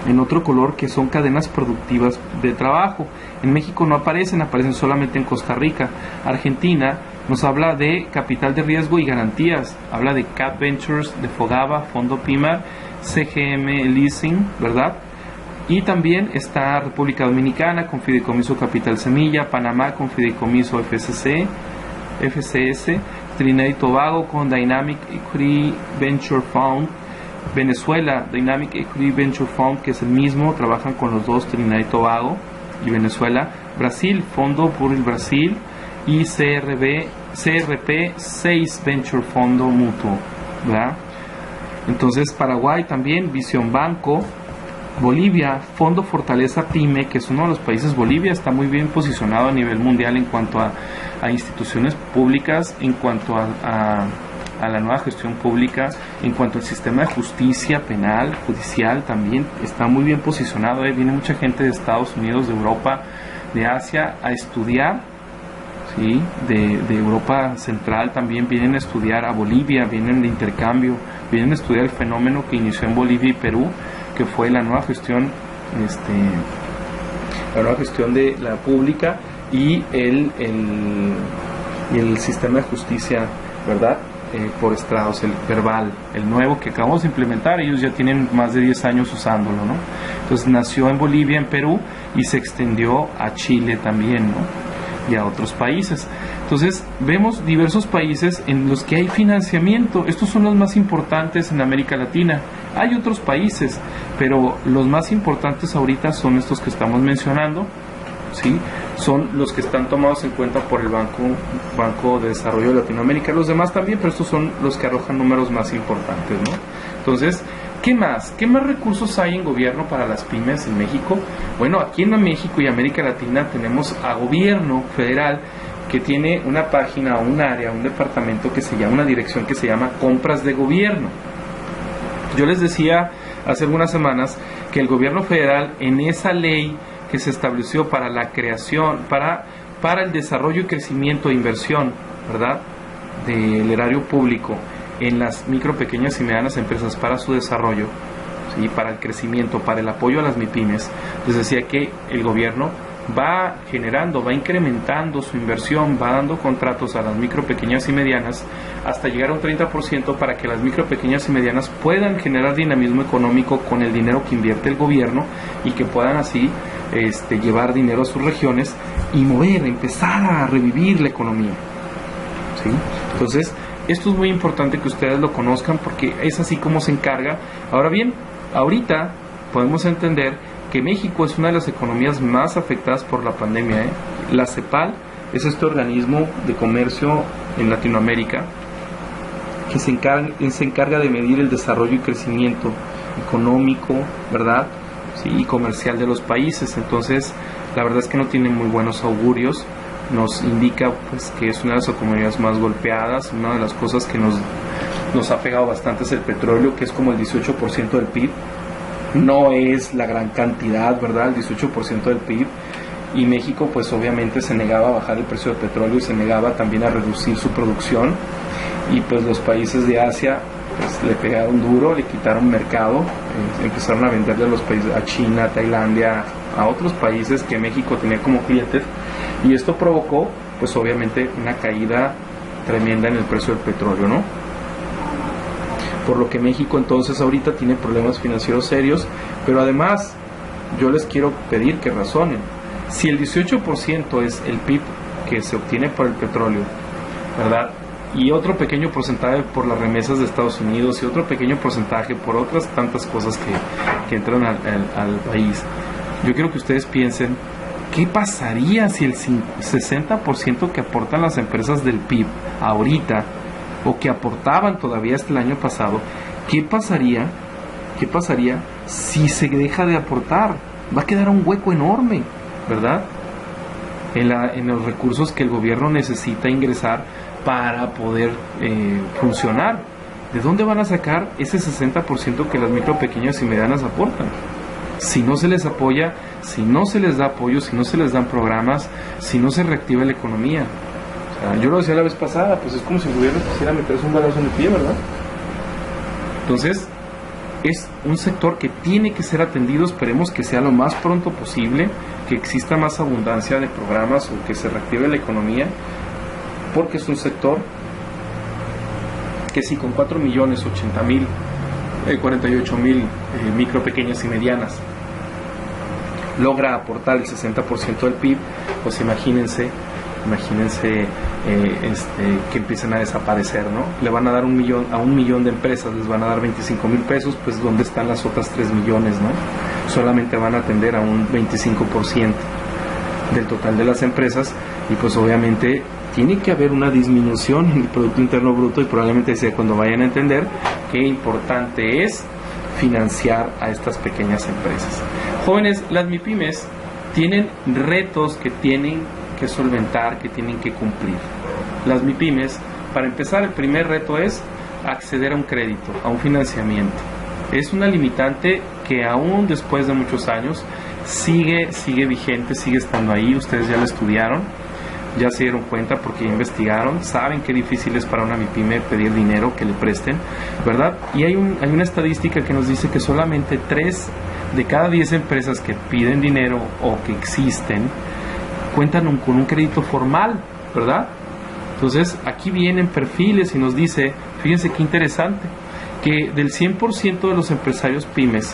en otro color, que son cadenas productivas de trabajo. En México no aparecen, aparecen solamente en Costa Rica. Argentina nos habla de capital de riesgo y garantías, habla de Cap Ventures, de Fogava, Fondo Pimar, CGM Leasing, ¿verdad? Y también está República Dominicana con Fideicomiso Capital Semilla, Panamá con Fideicomiso FCS, Trinidad y Tobago con Dynamic Equity Venture Fund, Venezuela, Dynamic Equity Venture Fund, que es el mismo, trabajan con los dos, Trinidad y Tobago y Venezuela. Brasil, Fondo por el Brasil, y CRP 6 Venture Fondo Mutuo, ¿verdad? Entonces Paraguay también, Visión Banco. Bolivia, Fondo Fortaleza Pyme, que es uno de los países. Bolivia está muy bien posicionado a nivel mundial en cuanto a instituciones públicas, en cuanto a la nueva gestión pública, en cuanto al sistema de justicia penal, judicial, también está muy bien posicionado. Viene mucha gente de Estados Unidos, de Europa, de Asia a estudiar, ¿sí? De Europa Central también vienen a estudiar a Bolivia, vienen de intercambio, vienen a estudiar el fenómeno que inició en Bolivia y Perú, que fue la nueva gestión, de la pública y el sistema de justicia, ¿verdad? Por estrados, el verbal, el nuevo que acabamos de implementar. Ellos ya tienen más de 10 años usándolo, ¿no? Entonces nació en Bolivia, en Perú, y se extendió a Chile también, ¿no? Y a otros países. Entonces vemos diversos países en los que hay financiamiento. Estos son los más importantes en América Latina. Hay otros países, pero los más importantes ahorita son estos que estamos mencionando, ¿sí? Son los que están tomados en cuenta por el Banco de Desarrollo de Latinoamérica. Los demás también, pero estos son los que arrojan números más importantes, ¿no? Entonces, ¿qué más? ¿Qué más recursos hay en gobierno para las pymes en México? Bueno, aquí en México y América Latina tenemos a gobierno federal, que tiene una página, un área, un departamento que se llama, una dirección que se llama Compras de Gobierno. Yo les decía hace algunas semanas que el gobierno federal, en esa ley que se estableció para la creación, para el desarrollo y crecimiento e inversión, ¿verdad?, del erario público en las micro, pequeñas y medianas empresas para su desarrollo, ¿sí?, para el crecimiento, para el apoyo a las MIPYMES, les decía que el gobierno va generando, va incrementando su inversión, va dando contratos a las micro, pequeñas y medianas hasta llegar a un 30% para que las micro, pequeñas y medianas puedan generar dinamismo económico con el dinero que invierte el gobierno y que puedan así llevar dinero a sus regiones y empezar a revivir la economía, ¿sí? Entonces, esto es muy importante que ustedes lo conozcan porque es así como se encarga. Ahora bien, ahorita podemos entender que México es una de las economías más afectadas por la pandemia, ¿eh? La CEPAL es este organismo de comercio en Latinoamérica que se encarga de medir el desarrollo y crecimiento económico, ¿verdad?, sí, y comercial de los países. Entonces, la verdad es que no tiene muy buenos augurios. Nos indica pues que es una de las economías más golpeadas. Una de las cosas que nos ha pegado bastante es el petróleo, que es como el 18% del PIB. No es la gran cantidad, ¿verdad?, el 18% del PIB. Y México pues obviamente se negaba a bajar el precio del petróleo y se negaba también a reducir su producción. Y pues los países de Asia pues le pegaron duro, le quitaron mercado, empezaron a venderle a los países, a China, a Tailandia, a otros países que México tenía como clientes. Y esto provocó pues obviamente una caída tremenda en el precio del petróleo, ¿no? Por lo que México entonces ahorita tiene problemas financieros serios, pero además yo les quiero pedir que razonen. Si el 18% es el PIB que se obtiene por el petróleo, ¿verdad?, y otro pequeño porcentaje por las remesas de Estados Unidos y otro pequeño porcentaje por otras tantas cosas que entran al país, yo quiero que ustedes piensen, ¿qué pasaría si el 60% que aportan las empresas del PIB ahorita, o que aportaban todavía hasta el año pasado, ¿qué pasaría si se deja de aportar? Va a quedar un hueco enorme, ¿verdad?, en los recursos que el gobierno necesita ingresar para poder funcionar. ¿De dónde van a sacar ese 60% que las micro, pequeñas y medianas aportan? Si no se les apoya, si no se les da apoyo, si no se les dan programas, si no se reactiva la economía. O sea, yo lo decía la vez pasada, pues es como si el gobierno quisiera meterse un balazo en el pie, ¿verdad? Entonces, es un sector que tiene que ser atendido. Esperemos que sea lo más pronto posible, que exista más abundancia de programas o que se reactive la economía, porque es un sector que si con 4.080.048.000 micro, pequeñas y medianas logra aportar el 60% del PIB, pues imagínense que empiecen a desaparecer, ¿no? Le van a dar a un millón de empresas, les van a dar 25,000 pesos, pues ¿dónde están las otras 3 millones, no? Solamente van a atender a un 25% del total de las empresas, y pues obviamente tiene que haber una disminución en el Producto Interno Bruto, y probablemente sea cuando vayan a entender qué importante es financiar a estas pequeñas empresas. Jóvenes, las MIPYMES tienen retos que tienen que solventar, que tienen que cumplir. Las MIPYMES, para empezar, el primer reto es acceder a un crédito, a un financiamiento. Es una limitante que aún después de muchos años sigue vigente, sigue estando ahí. Ustedes ya lo estudiaron, ya se dieron cuenta porque ya investigaron, saben qué difícil es para una MIPYME pedir dinero, que le presten, ¿verdad? Y hay una estadística que nos dice que solamente 3 de cada 10 empresas que piden dinero o que existen cuentan con un crédito formal, ¿verdad? Entonces aquí vienen perfiles y nos dice, fíjense qué interesante, que del 100% de los empresarios pymes,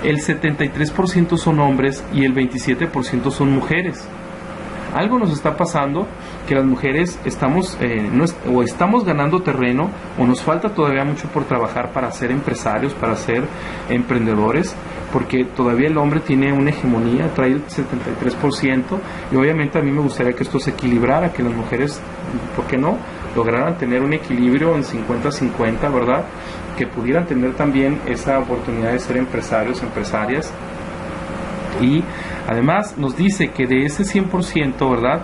el 73% son hombres y el 27% son mujeres. Algo nos está pasando, que las mujeres estamos ganando terreno, o nos falta todavía mucho por trabajar para ser empresarios, para ser emprendedores, porque todavía el hombre tiene una hegemonía, trae el 73%, y obviamente a mí me gustaría que esto se equilibrara, que las mujeres, ¿por qué no?, lograran tener un equilibrio en 50-50, ¿verdad?, que pudieran tener también esa oportunidad de ser empresarios, empresarias. Y además nos dice que de ese 100%, ¿verdad?,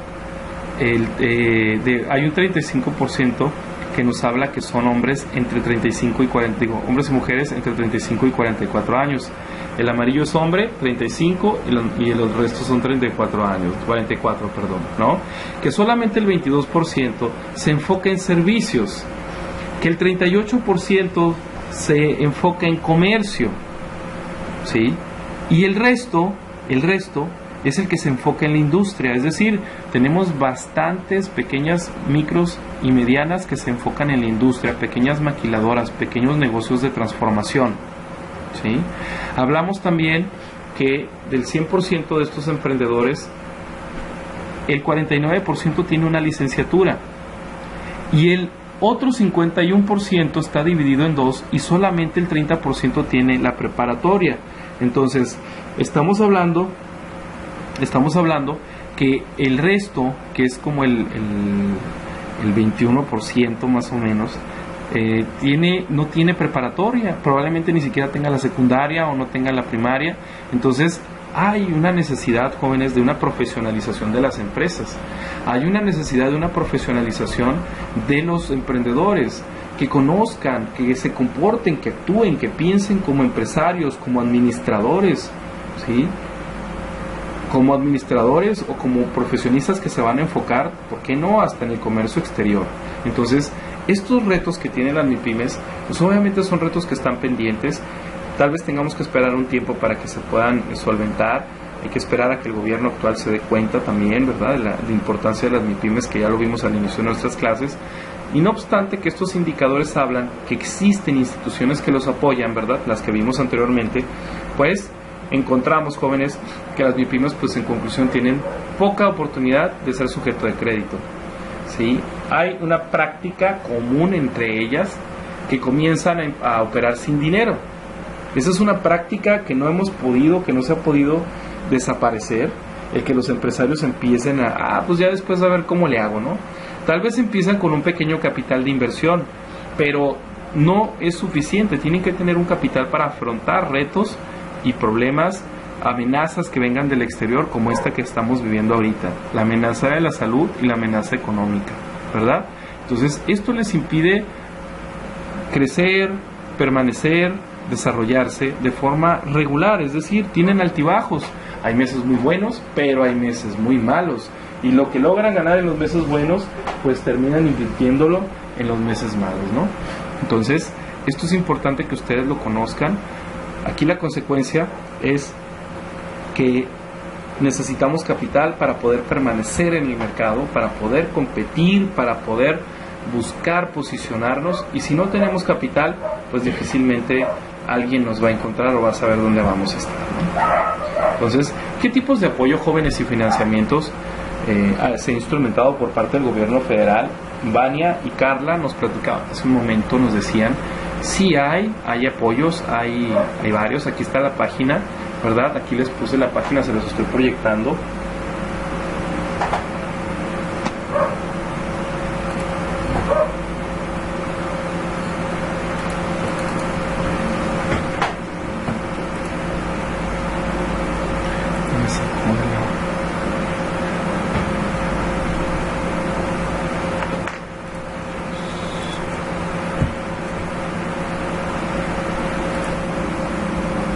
hay un 35% que nos habla que son hombres entre 35 y 40, hombres y mujeres entre 35 y 44 años. El amarillo es hombre, 35, y los restos son 44 años, 44, perdón, ¿no? Que solamente el 22% se enfoca en servicios, que el 38% se enfoca en comercio, ¿sí? Y el resto es el que se enfoca en la industria. Es decir, tenemos bastantes pequeñas, micros y medianas que se enfocan en la industria, pequeñas maquiladoras, pequeños negocios de transformación, ¿sí? Hablamos también que del 100% de estos emprendedores, el 49% tiene una licenciatura, y el otro 51% está dividido en 2, y solamente el 30% tiene la preparatoria. Entonces, estamos hablando que el resto, que es como el 21% más o menos, no tiene preparatoria, probablemente ni siquiera tenga la secundaria o no tenga la primaria. Entonces hay una necesidad, jóvenes, de una profesionalización de las empresas, hay una necesidad de una profesionalización de los emprendedores, que conozcan, que se comporten, que actúen, que piensen como empresarios, como administradores, ¿sí?, como administradores o como profesionistas que se van a enfocar, ¿por qué no?, hasta en el comercio exterior. Entonces, estos retos que tienen las MIPYMES, pues obviamente son retos que están pendientes. Tal vez tengamos que esperar un tiempo para que se puedan solventar. Hay que esperar a que el gobierno actual se dé cuenta también, ¿verdad?, de la importancia de las MIPYMES, que ya lo vimos al inicio de nuestras clases. Y no obstante que estos indicadores hablan que existen instituciones que los apoyan, ¿verdad?, las que vimos anteriormente, pues encontramos, jóvenes, que las MIPYMES, pues en conclusión, tienen poca oportunidad de ser sujeto de crédito, ¿sí? Hay una práctica común entre ellas, que comienzan a operar sin dinero. Esa es una práctica que no se ha podido desaparecer, el que los empresarios empiecen pues ya después a ver cómo le hago, ¿no? Tal vez empiezan con un pequeño capital de inversión, pero no es suficiente. Tienen que tener un capital para afrontar retos y problemas, amenazas que vengan del exterior, como esta que estamos viviendo ahorita, la amenaza de la salud y la amenaza económica, ¿verdad? Entonces, esto les impide crecer, permanecer, desarrollarse de forma regular, es decir, tienen altibajos. Hay meses muy buenos, pero hay meses muy malos, y lo que logran ganar en los meses buenos, pues terminan invirtiéndolo en los meses malos, ¿no? Entonces, Esto es importante que ustedes lo conozcan. Aquí la consecuencia es que necesitamos capital para poder permanecer en el mercado, para poder competir, para poder buscar posicionarnos, y si no tenemos capital, pues difícilmente alguien nos va a encontrar o va a saber dónde vamos a estar, ¿no? Entonces, ¿qué tipos de apoyo jóvenes y financiamientos se ha instrumentado por parte del gobierno federal? Vania y Carla nos platicaban hace un momento, nos decían, sí hay apoyos, hay varios. Aquí está la página, ¿verdad? Aquí les puse la página, se los estoy proyectando.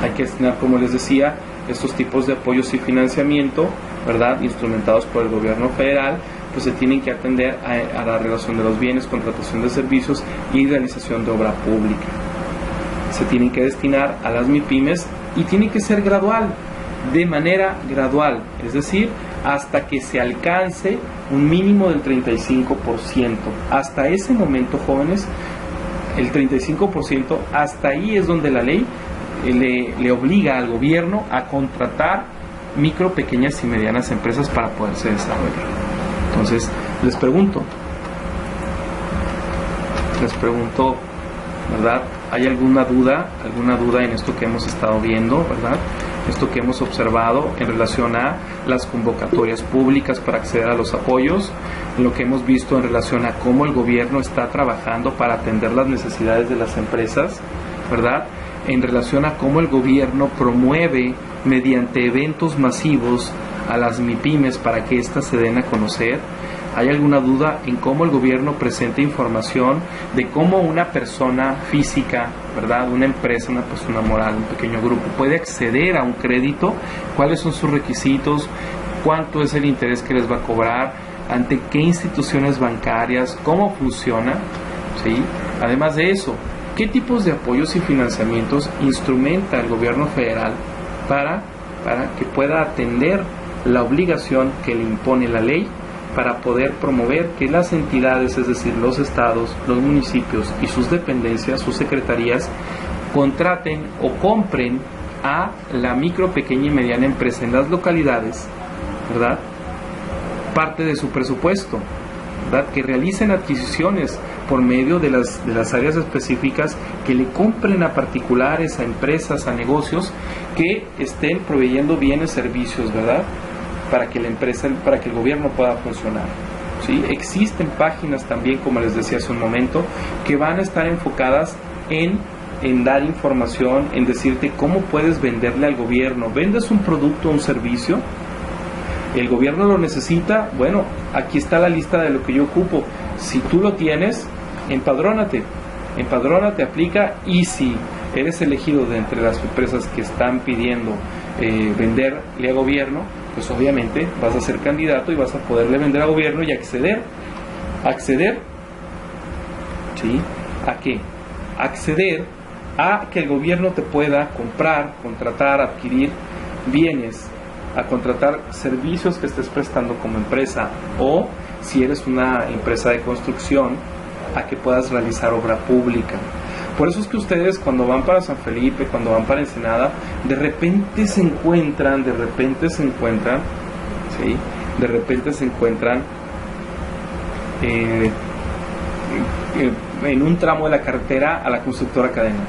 Hay que destinar, como les decía, estos tipos de apoyos y financiamiento, ¿verdad?, instrumentados por el gobierno federal, pues se tienen que atender a la relación de los bienes, contratación de servicios y realización de obra pública. Se tienen que destinar a las MIPYMES y tiene que ser gradual, de manera gradual, es decir, hasta que se alcance un mínimo del 35%. Hasta ese momento, jóvenes, el 35%, hasta ahí es donde la ley le obliga al gobierno a contratar micro, pequeñas y medianas empresas para poderse desarrollar. Entonces, les pregunto, ¿verdad? ¿Hay alguna duda en esto que hemos estado viendo, ¿verdad? Esto que hemos observado en relación a las convocatorias públicas para acceder a los apoyos, lo que hemos visto en relación a cómo el gobierno está trabajando para atender las necesidades de las empresas, ¿verdad?, en relación a cómo el gobierno promueve mediante eventos masivos a las MIPYMES para que éstas se den a conocer? ¿Hay alguna duda en cómo el gobierno presenta información de cómo una persona física, ¿verdad?, una empresa, una persona moral, un pequeño grupo, puede acceder a un crédito? ¿Cuáles son sus requisitos? ¿Cuánto es el interés que les va a cobrar? ¿Ante qué instituciones bancarias? ¿Cómo funciona? ¿Sí? Además de eso, ¿qué tipos de apoyos y financiamientos instrumenta el gobierno federal para que pueda atender la obligación que le impone la ley para poder promover que las entidades, es decir, los estados, los municipios y sus dependencias, sus secretarías, contraten o compren a la micro, pequeña y mediana empresa en las localidades, ¿verdad?, parte de su presupuesto, ¿verdad?, que realicen adquisiciones por medio de las áreas específicas, que le compren a particulares, a empresas, a negocios que estén proveyendo bienes, servicios, ¿verdad?, para que la empresa, para que el gobierno pueda funcionar. ¿Sí? Existen páginas también, como les decía hace un momento, que van a estar enfocadas en dar información, en decirte cómo puedes venderle al gobierno. ¿Vendes un producto o un servicio? ¿El gobierno lo necesita? Bueno, aquí está la lista de lo que yo ocupo. Si tú lo tienes, empadrónate, aplica, y si eres elegido de entre las empresas que están pidiendo venderle a gobierno, pues obviamente vas a ser candidato y vas a poderle vender a gobierno y acceder, ¿sí?, ¿a qué? Acceder a que el gobierno te pueda comprar, contratar, adquirir bienes, a contratar servicios que estés prestando como empresa, o si eres una empresa de construcción, a que puedas realizar obra pública. Por eso es que ustedes, cuando van para San Felipe, cuando van para Ensenada, de repente se encuentran, ¿sí?, en un tramo de la carretera a la constructora Cadena.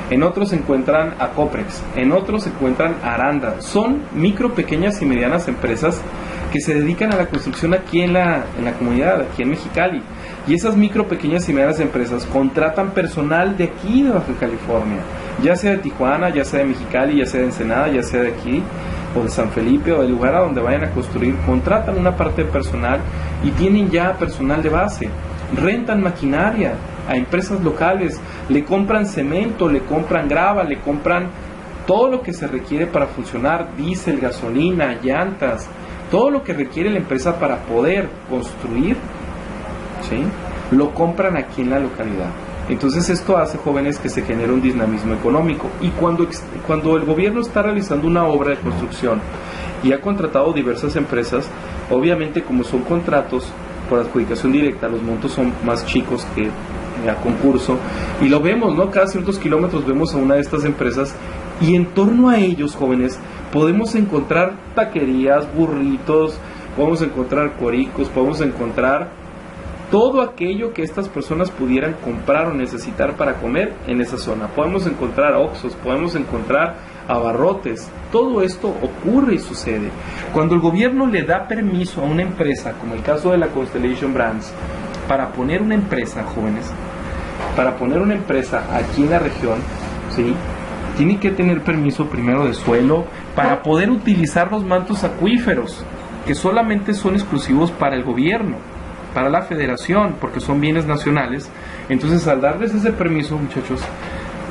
En otros se encuentran a Coprex, en otros se encuentran a Aranda. Son micro, pequeñas y medianas empresas que se dedican a la construcción aquí en la comunidad, aquí en Mexicali. Y esas micro, pequeñas y medianas empresas contratan personal de aquí, de Baja California, ya sea de Tijuana, ya sea de Mexicali, ya sea de Ensenada, ya sea de aquí, o de San Felipe, o del lugar a donde vayan a construir. Contratan una parte de personal y tienen ya personal de base. Rentan maquinaria a empresas locales, le compran cemento, le compran grava, le compran todo lo que se requiere para funcionar, diésel, gasolina, llantas, todo lo que requiere la empresa para poder construir, ¿sí?, lo compran aquí en la localidad. Entonces esto hace, jóvenes, que se genere un dinamismo económico. Y cuando el gobierno está realizando una obra de construcción y ha contratado diversas empresas, obviamente como son contratos por adjudicación directa, los montos son más chicos que a concurso, y lo vemos, ¿no? Cada ciertos kilómetros vemos a una de estas empresas, y en torno a ellos, jóvenes, podemos encontrar taquerías, burritos, podemos encontrar cuericos, podemos encontrar todo aquello que estas personas pudieran comprar o necesitar para comer en esa zona. Podemos encontrar oxxos, podemos encontrar abarrotes. Todo esto ocurre y sucede. Cuando el gobierno le da permiso a una empresa, como el caso de la Constellation Brands, para poner una empresa, jóvenes, para poner una empresa aquí en la región, ¿sí?, tiene que tener permiso primero de suelo para poder utilizar los mantos acuíferos, que solamente son exclusivos para el gobierno, para la federación, porque son bienes nacionales. Entonces, al darles ese permiso, muchachos,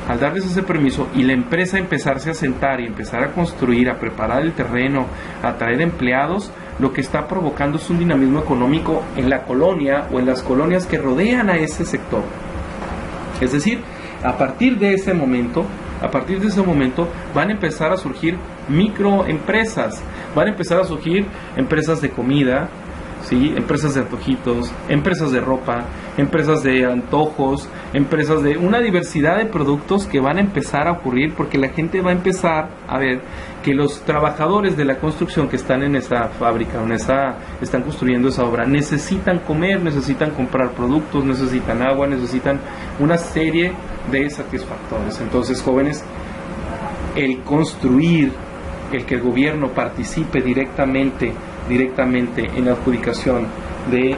al darles ese permiso y la empresa empezarse a sentar y empezar a construir, a preparar el terreno, a traer empleados, lo que está provocando es un dinamismo económico en la colonia o en las colonias que rodean a ese sector. Es decir, a partir de ese momento van a empezar a surgir microempresas, van a empezar a surgir empresas de comida, ¿sí?, empresas de antojitos, empresas de ropa, empresas de antojos, empresas de una diversidad de productos que van a empezar a ocurrir, porque la gente va a empezar a ver que los trabajadores de la construcción que están en esa fábrica, están construyendo esa obra, necesitan comer, necesitan comprar productos, necesitan agua, necesitan una serie de satisfactores. Entonces, jóvenes, el construir, el que el gobierno participe directamente en la adjudicación de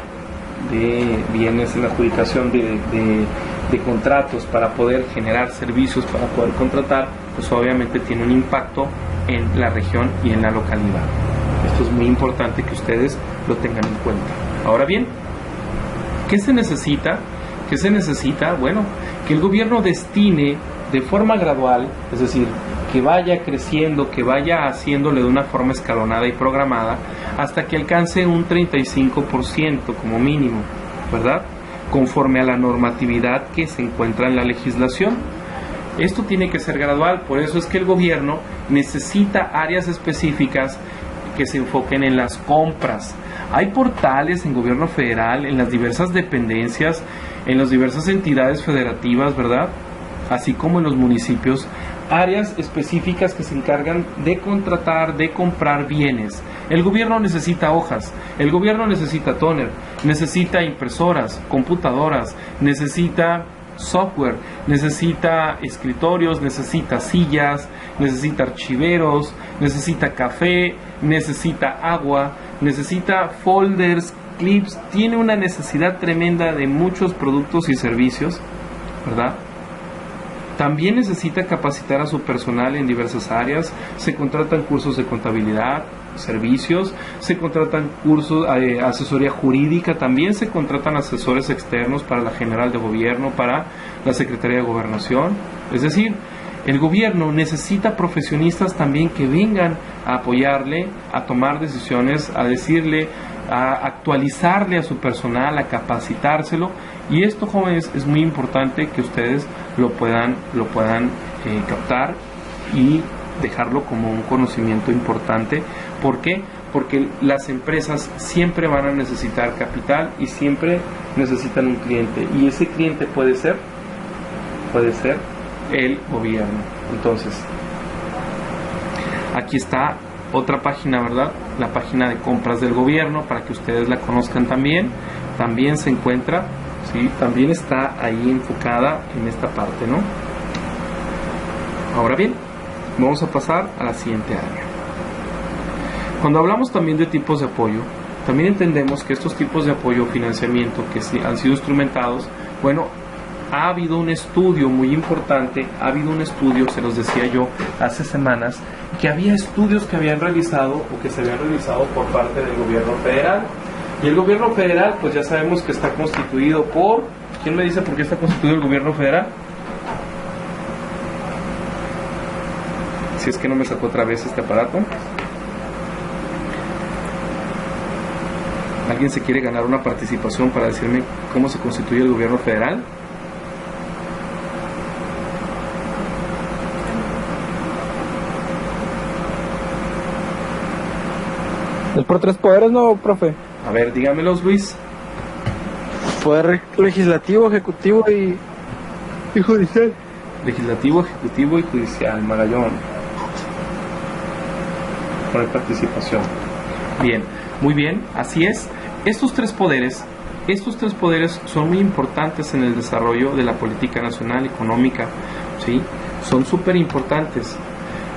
bienes, en la adjudicación de contratos para poder generar servicios, para poder contratar, pues obviamente tiene un impacto en la región y en la localidad. Esto es muy importante que ustedes lo tengan en cuenta. Ahora bien, ¿qué se necesita? ¿Qué se necesita? Bueno, que el gobierno destine de forma gradual, es decir, que vaya creciendo, que vaya haciéndole de una forma escalonada y programada, hasta que alcance un 35% como mínimo, ¿verdad?, conforme a la normatividad que se encuentra en la legislación. Esto tiene que ser gradual, por eso es que el gobierno necesita áreas específicas que se enfoquen en las compras. Hay portales en gobierno federal, en las diversas dependencias, en las diversas entidades federativas, ¿verdad?, así como en los municipios, áreas específicas que se encargan de contratar, de comprar bienes. El gobierno necesita hojas, el gobierno necesita tóner, necesita impresoras, computadoras, necesita software, necesita escritorios, necesita sillas, necesita archiveros, necesita café, necesita agua, necesita folders, clips. Tiene una necesidad tremenda de muchos productos y servicios, ¿verdad? También necesita capacitar a su personal en diversas áreas. Se contratan cursos de contabilidad, servicios, se contratan cursos, asesoría jurídica, también se contratan asesores externos para la General de Gobierno, para la Secretaría de Gobernación. Es decir, el gobierno necesita profesionistas también que vengan a apoyarle, a tomar decisiones, a decirle, a actualizarle a su personal, a capacitárselo. Y esto, jóvenes, es muy importante que ustedes lo puedan captar y dejarlo como un conocimiento importante. ¿Por qué? Porque las empresas siempre van a necesitar capital y siempre necesitan un cliente, y ese cliente puede ser el gobierno. Entonces, aquí está otra página, ¿verdad?, la página de compras del gobierno, para que ustedes la conozcan también. También se encuentra, ¿sí?, también está ahí enfocada en esta parte, ¿no? Ahora bien, vamos a pasar a la siguiente área. Cuando hablamos también de tipos de apoyo, también entendemos que estos tipos de apoyo o financiamiento que han sido instrumentados, bueno, ha habido un estudio muy importante, se los decía yo hace semanas, que había estudios que habían realizado o que se habían realizado por parte del gobierno federal. Y el gobierno federal, pues ya sabemos que está constituido por... ¿Quién me dice por qué está constituido el gobierno federal? Si es que no me sacó otra vez este aparato. ¿Alguien se quiere ganar una participación para decirme cómo se constituye el gobierno federal? Es por 3 poderes, ¿no, profe? A ver, dígamelos, Luis. Poder legislativo, ejecutivo y judicial. Legislativo, ejecutivo y judicial. Magallón. Poner participación. Bien, muy bien, así es. Estos tres poderes son muy importantes en el desarrollo de la política nacional económica, ¿sí? Son súper importantes.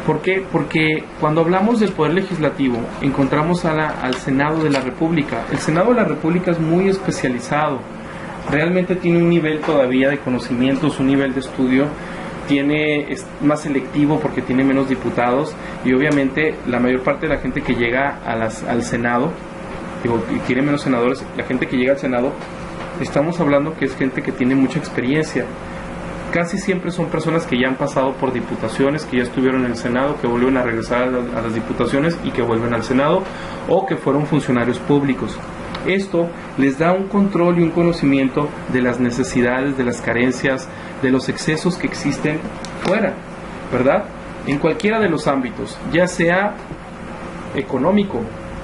¿Por qué? Porque cuando hablamos del Poder Legislativo, encontramos al Senado de la República. El Senado de la República es muy especializado. Realmente tiene un nivel todavía de conocimientos, un nivel de estudio. Es más selectivo porque tiene menos diputados y obviamente la mayor parte de la gente que llega al Senado, y tiene menos senadores, la gente que llega al Senado, estamos hablando que es gente que tiene mucha experiencia. Casi siempre son personas que ya han pasado por diputaciones, que ya estuvieron en el Senado, que vuelven a regresar a las diputaciones y que vuelven al Senado, o que fueron funcionarios públicos. Esto les da un control y un conocimiento de las necesidades, de las carencias, de los excesos que existen fuera, ¿verdad? En cualquiera de los ámbitos, ya sea económico,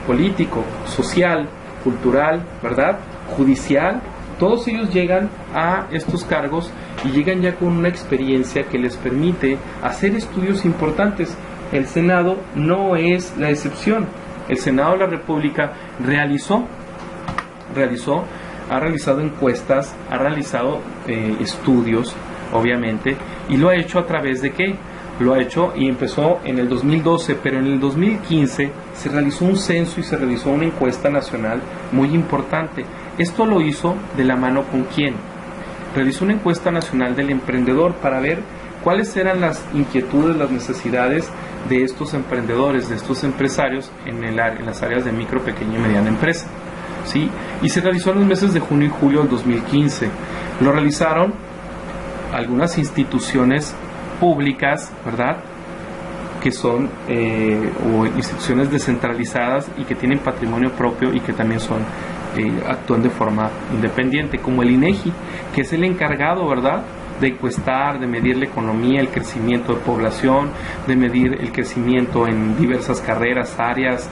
político, social, cultural, ¿verdad? Judicial. Todos ellos llegan a estos cargos y llegan ya con una experiencia que les permite hacer estudios importantes. El Senado no es la excepción. El Senado de la República ha realizado encuestas, ha realizado estudios, obviamente, y lo ha hecho a través de ¿qué? Lo ha hecho y empezó en el 2012, pero en el 2015 se realizó un censo y se realizó una encuesta nacional muy importante. Esto lo hizo de la mano con ¿quién? Realizó una encuesta nacional del emprendedor para ver cuáles eran las inquietudes, las necesidades de estos emprendedores, de estos empresarios en las áreas de micro, pequeña y mediana empresa, ¿sí? Y se realizó en los meses de junio y julio del 2015. Lo realizaron algunas instituciones públicas, ¿verdad?, que son o instituciones descentralizadas y que tienen patrimonio propio y que también actúan de forma independiente, como el INEGI, que es el encargado, ¿verdad?, de encuestar, de medir la economía, el crecimiento de población, de medir el crecimiento en diversas carreras, áreas.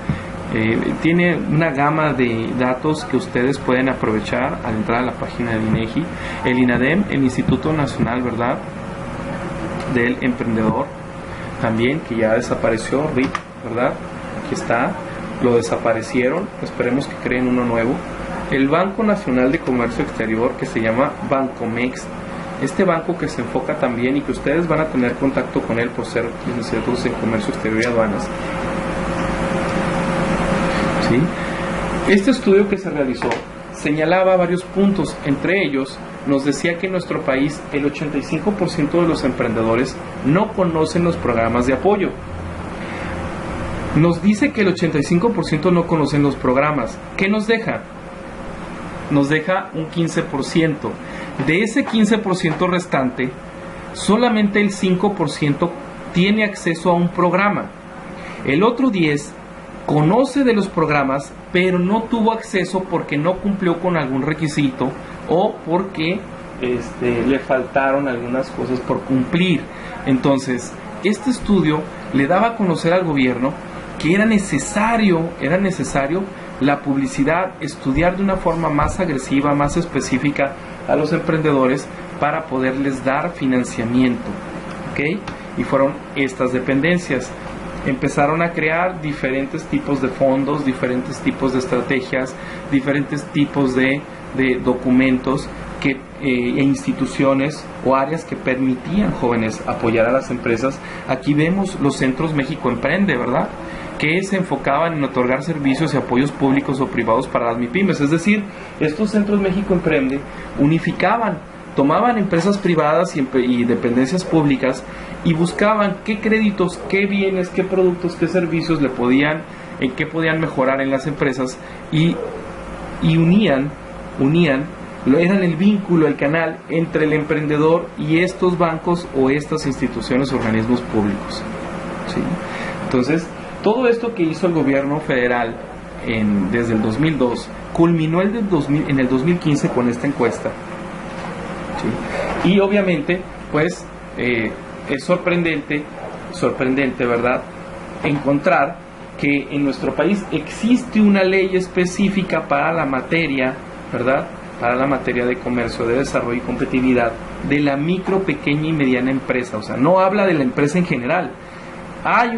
Tiene una gama de datos que ustedes pueden aprovechar al entrar a la página del INEGI. El INADEM, el Instituto Nacional, ¿verdad?, del Emprendedor, también, que ya desapareció, RIP, ¿verdad? Aquí está, lo desaparecieron, esperemos que creen uno nuevo. El Banco Nacional de Comercio Exterior, que se llama Bancomex, este banco que se enfoca también y que ustedes van a tener contacto con él por ser licenciados en Comercio Exterior y Aduanas. ¿Sí? Este estudio que se realizó señalaba varios puntos, entre ellos nos decía que en nuestro país el 85% de los emprendedores no conocen los programas de apoyo. Nos dice que el 85% no conocen los programas. ¿Qué nos deja? Nos deja un 15%. De ese 15% restante, solamente el 5% tiene acceso a un programa. El otro 10% conoce de los programas, pero no tuvo acceso porque no cumplió con algún requisito o porque le faltaron algunas cosas por cumplir. Entonces, este estudio le daba a conocer al gobierno que era necesario la publicidad, estudiar de una forma más agresiva, más específica a los emprendedores para poderles dar financiamiento, ¿ok? Y fueron estas dependencias. Empezaron a crear diferentes tipos de fondos, diferentes tipos de estrategias, diferentes tipos de documentos e instituciones o áreas que permitían jóvenes apoyar a las empresas. Aquí vemos los centros México Emprende, ¿verdad?, que se enfocaban en otorgar servicios y apoyos públicos o privados para las MIPYMES. Es decir, estos centros México Emprende unificaban, tomaban empresas privadas y dependencias públicas y buscaban qué créditos, qué bienes, qué productos, qué servicios en qué podían mejorar en las empresas y unían, eran el vínculo, el canal entre el emprendedor y estos bancos o estas instituciones, organismos públicos, ¿sí? Entonces, todo esto que hizo el gobierno federal desde el 2002 culminó en el 2015 con esta encuesta, ¿sí? Y obviamente, pues, es sorprendente, ¿verdad?, encontrar que en nuestro país existe una ley específica para la materia, ¿verdad? Para la materia de comercio, de desarrollo y competitividad de la micro, pequeña y mediana empresa. O sea, no habla de la empresa en general. Hay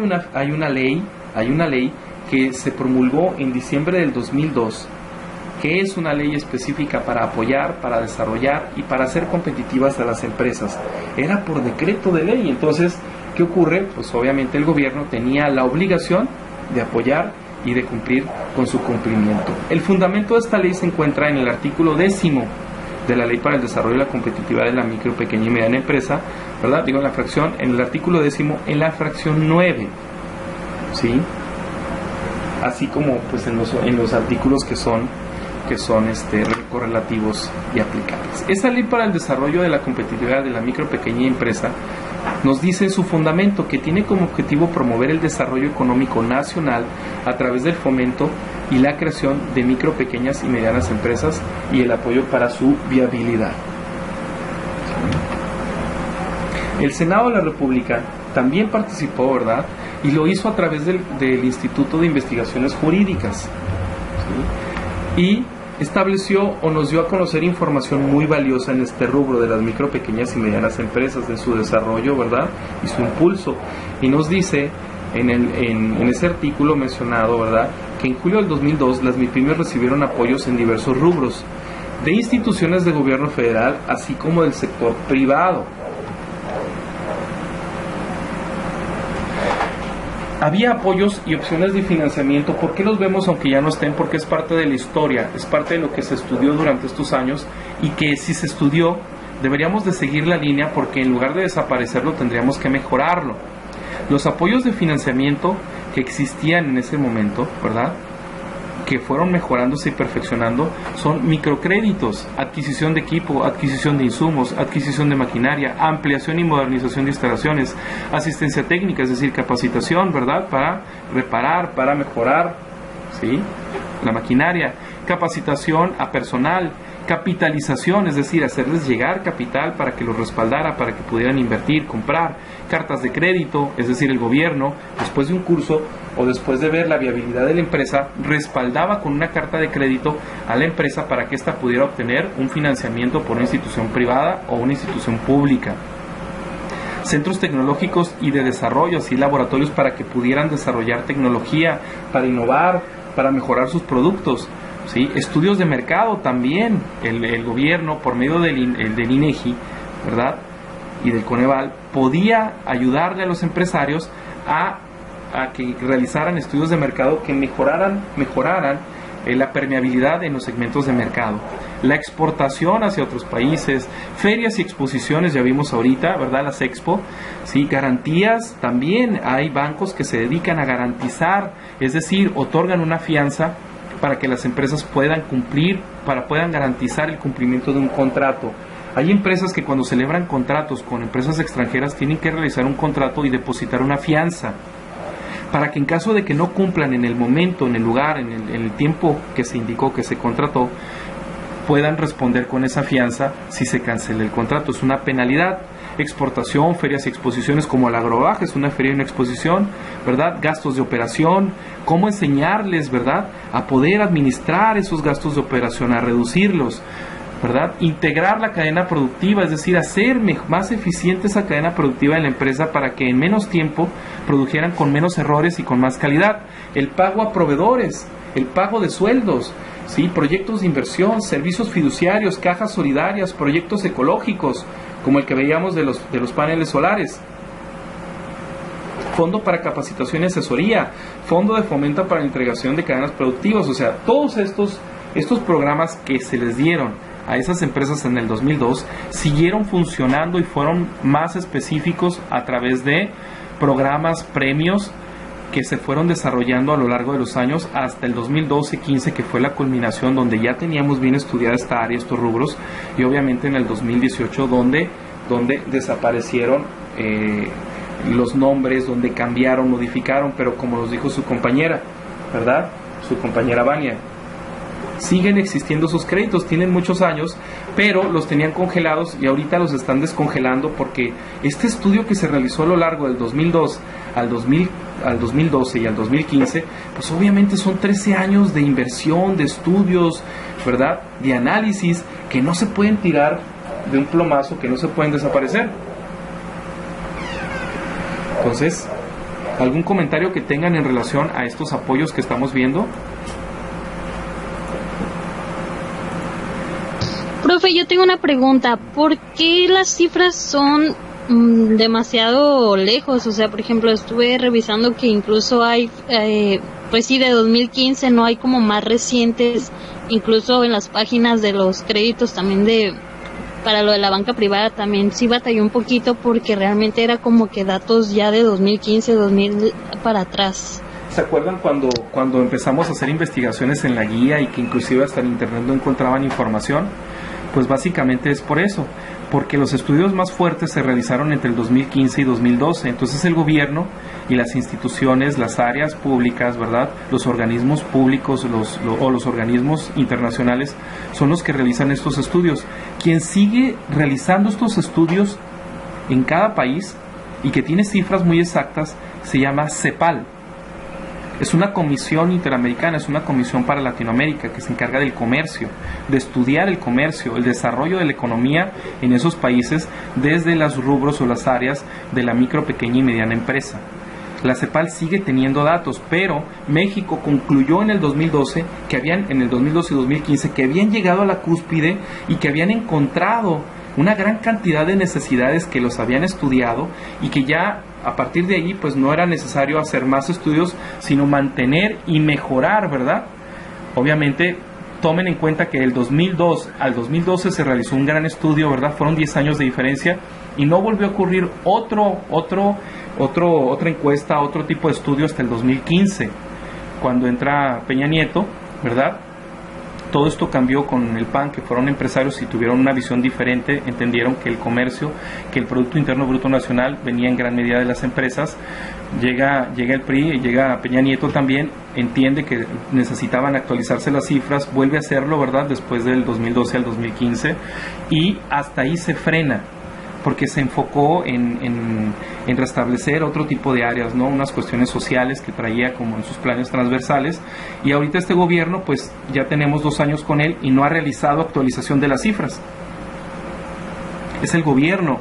una ley que se promulgó en diciembre del 2002, que es una ley específica para apoyar, para desarrollar y para hacer competitivas a las empresas. Era por decreto de ley. Entonces, ¿qué ocurre? Pues obviamente el gobierno tenía la obligación de apoyar y de cumplir con su cumplimiento. El fundamento de esta ley se encuentra en el artículo 10 de la Ley para el Desarrollo y la Competitividad de la Micro, Pequeña y Mediana Empresa, ¿verdad? Digo en el artículo 10, en la fracción 9, ¿sí? Así como pues en los artículos que son correlativos y aplicables. Esa Ley para el Desarrollo de la Competitividad de la Micro, Pequeña Empresa nos dice en su fundamento que tiene como objetivo promover el desarrollo económico nacional a través del fomento y la creación de micro, pequeñas y medianas empresas y el apoyo para su viabilidad. El Senado de la República también participó, ¿verdad? Y lo hizo a través del Instituto de Investigaciones Jurídicas, ¿sí? Y estableció o nos dio a conocer información muy valiosa en este rubro de las micro, pequeñas y medianas empresas, de su desarrollo, ¿verdad? Y su impulso. Y nos dice en ese artículo mencionado, ¿verdad?, que en julio del 2002 las MIPYMES recibieron apoyos en diversos rubros de instituciones de gobierno federal, así como del sector privado. Había apoyos y opciones de financiamiento. ¿Por qué los vemos aunque ya no estén? Porque es parte de la historia, es parte de lo que se estudió durante estos años, y que si se estudió deberíamos de seguir la línea, porque en lugar de desaparecerlo tendríamos que mejorarlo. Los apoyos de financiamiento que existían en ese momento, ¿verdad?, que fueron mejorándose y perfeccionando, son microcréditos, adquisición de equipo, adquisición de insumos, adquisición de maquinaria, ampliación y modernización de instalaciones, asistencia técnica, es decir, capacitación, ¿verdad?, para reparar, para mejorar, ¿sí?, la maquinaria, capacitación a personal, capitalización, es decir, hacerles llegar capital para que los respaldara, para que pudieran invertir, comprar, cartas de crédito, es decir, el gobierno, después de un curso o después de ver la viabilidad de la empresa, respaldaba con una carta de crédito a la empresa para que ésta pudiera obtener un financiamiento por una institución privada o una institución pública. Centros tecnológicos y de desarrollo, así laboratorios para que pudieran desarrollar tecnología, para innovar, para mejorar sus productos, ¿sí? Estudios de mercado también, el gobierno por medio del INEGI, ¿verdad?, y del Coneval, podía ayudarle a los empresarios a que realizaran estudios de mercado que mejoraran la permeabilidad en los segmentos de mercado, la exportación hacia otros países, ferias y exposiciones, ya vimos ahorita, ¿verdad?, las expo, ¿sí? Garantías, también hay bancos que se dedican a garantizar, es decir, otorgan una fianza para que las empresas puedan cumplir, puedan garantizar el cumplimiento de un contrato. Hay empresas que cuando celebran contratos con empresas extranjeras tienen que realizar un contrato y depositar una fianza, para que en caso de que no cumplan en el momento, en el lugar, en el tiempo que se indicó, que se contrató, puedan responder con esa fianza si se cancela el contrato. Es una penalidad. Exportación, ferias y exposiciones como el Agrobaje, es una feria y una exposición, ¿verdad? Gastos de operación, cómo enseñarles, ¿verdad?, a poder administrar esos gastos de operación, a reducirlos, ¿verdad? Integrar la cadena productiva, es decir, hacer más eficiente esa cadena productiva de la empresa para que en menos tiempo produjeran con menos errores y con más calidad. El pago a proveedores, el pago de sueldos, ¿sí?, proyectos de inversión, servicios fiduciarios, cajas solidarias, proyectos ecológicos, como el que veíamos de los paneles solares, fondo para capacitación y asesoría, fondo de fomento para la integración de cadenas productivas. O sea, todos estos programas que se les dieron a esas empresas en el 2002 siguieron funcionando y fueron más específicos a través de programas, premios que se fueron desarrollando a lo largo de los años hasta el 2012-15, que fue la culminación donde ya teníamos bien estudiada esta área, estos rubros, y obviamente en el 2018 donde desaparecieron los nombres, donde cambiaron, modificaron, pero como nos dijo su compañera, ¿verdad?, su compañera Vania, siguen existiendo esos créditos, tienen muchos años, pero los tenían congelados y ahorita los están descongelando porque este estudio que se realizó a lo largo del 2002 al al 2012 y al 2015, pues obviamente son 13 años de inversión, de estudios, ¿verdad? De análisis que no se pueden tirar de un plomazo, que no se pueden desaparecer. Entonces, ¿algún comentario que tengan en relación a estos apoyos que estamos viendo? Profe, yo tengo una pregunta. ¿Por qué las cifras son demasiado lejos? O sea, por ejemplo, estuve revisando que incluso hay, pues sí, de 2015, no hay como más recientes, incluso en las páginas de los créditos también para lo de la banca privada también sí batalló un poquito porque realmente era como que datos ya de 2015, 2000 para atrás. ¿Se acuerdan cuando empezamos a hacer investigaciones en la guía y que inclusive hasta en internet no encontraban información? Pues básicamente es por eso, porque los estudios más fuertes se realizaron entre el 2015 y 2012, entonces el gobierno y las instituciones, las áreas públicas, ¿verdad? Los organismos públicos o los organismos internacionales son los que realizan estos estudios. Quien sigue realizando estos estudios en cada país y que tiene cifras muy exactas se llama CEPAL. Es una comisión interamericana, es una comisión para Latinoamérica que se encarga del comercio, de estudiar el comercio, el desarrollo de la economía en esos países desde los rubros o las áreas de la micro, pequeña y mediana empresa. La CEPAL sigue teniendo datos, pero México concluyó en el 2012 en el 2012 y 2015 que habían llegado a la cúspide y que habían encontrado una gran cantidad de necesidades que los habían estudiado y que ya a partir de allí pues no era necesario hacer más estudios, sino mantener y mejorar, ¿verdad? Obviamente tomen en cuenta que del 2002 al 2012 se realizó un gran estudio, ¿verdad? Fueron 10 años de diferencia y no volvió a ocurrir otra encuesta, otro tipo de estudio hasta el 2015, cuando entra Peña Nieto, ¿verdad? Todo esto cambió con el PAN, que fueron empresarios y tuvieron una visión diferente, entendieron que el comercio, que el Producto Interno Bruto Nacional venía en gran medida de las empresas. Llega el PRI, llega Peña Nieto también, entiende que necesitaban actualizarse las cifras, vuelve a hacerlo, ¿verdad?, después del 2012 al 2015, y hasta ahí se frena, porque se enfocó en restablecer otro tipo de áreas, ¿no? Unas cuestiones sociales que traía como en sus planes transversales, y ahorita este gobierno pues ya tenemos 2 años con él y no ha realizado actualización de las cifras. Es el gobierno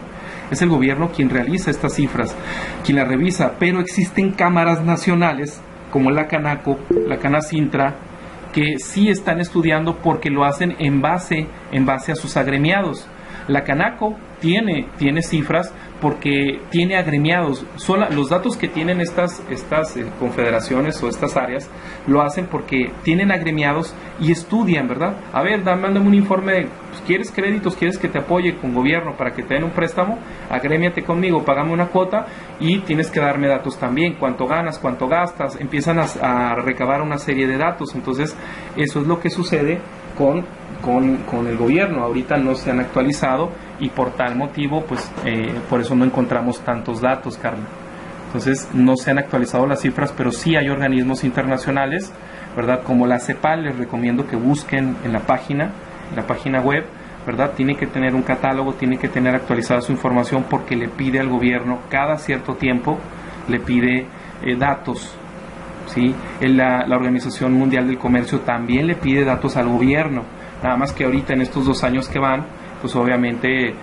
quien realiza estas cifras, quien las revisa, pero existen cámaras nacionales como la Canaco, la Canacintra, que sí están estudiando porque lo hacen en base a sus agremiados. La Canaco tiene cifras porque tiene agremiados. Los datos que tienen estas confederaciones o estas áreas lo hacen porque tienen agremiados y estudian, ¿verdad? A ver, mándame un informe, pues, ¿quieres créditos? ¿Quieres que te apoye con gobierno para que te den un préstamo? Agrémiate conmigo, págame una cuota y tienes que darme datos también, cuánto ganas, cuánto gastas, empiezan a recabar una serie de datos. Entonces eso es lo que sucede con el gobierno. Ahorita no se han actualizado y por tal motivo pues por eso no encontramos tantos datos, Carla. Entonces no se han actualizado las cifras, pero sí hay organismos internacionales, ¿verdad? Como la CEPAL, les recomiendo que busquen en la página web, ¿verdad? Tiene que tener un catálogo, tiene que tener actualizada su información porque le pide al gobierno cada cierto tiempo, le pide datos, ¿sí? La Organización Mundial del Comercio también le pide datos al gobierno, nada más que ahorita en estos 2 años que van, pues obviamente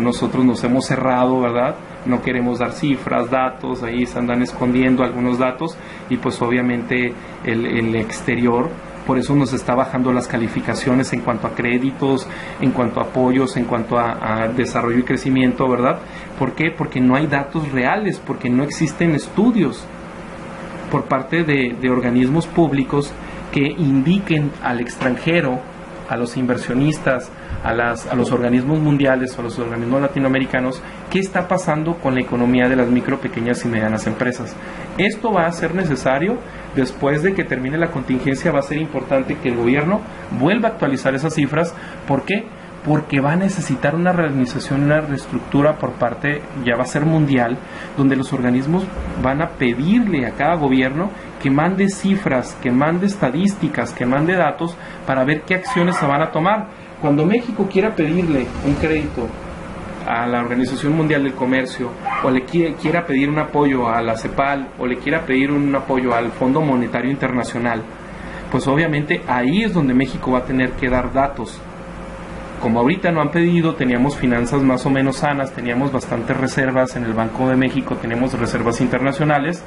nosotros nos hemos cerrado, ¿verdad? No queremos dar cifras, datos, ahí se andan escondiendo algunos datos y pues obviamente el exterior por eso nos está bajando las calificaciones en cuanto a créditos, en cuanto a apoyos, en cuanto a desarrollo y crecimiento, ¿verdad? ¿Por qué? Porque no hay datos reales, porque no existen estudios por parte de organismos públicos que indiquen al extranjero, a los inversionistas, a los organismos mundiales o a los organismos latinoamericanos, qué está pasando con la economía de las micro, pequeñas y medianas empresas. Esto va a ser necesario después de que termine la contingencia. Va a ser importante que el gobierno vuelva a actualizar esas cifras. ¿Por qué? Porque va a necesitar una reorganización, una reestructura por parte, ya va a ser mundial, donde los organismos van a pedirle a cada gobierno que mande cifras, que mande estadísticas, que mande datos para ver qué acciones se van a tomar. Cuando México quiera pedirle un crédito a la Organización Mundial del Comercio, o le quiera pedir un apoyo a la CEPAL, o le quiera pedir un apoyo al Fondo Monetario Internacional, pues obviamente ahí es donde México va a tener que dar datos. Como ahorita no han pedido, teníamos finanzas más o menos sanas, teníamos bastantes reservas en el Banco de México, tenemos reservas internacionales,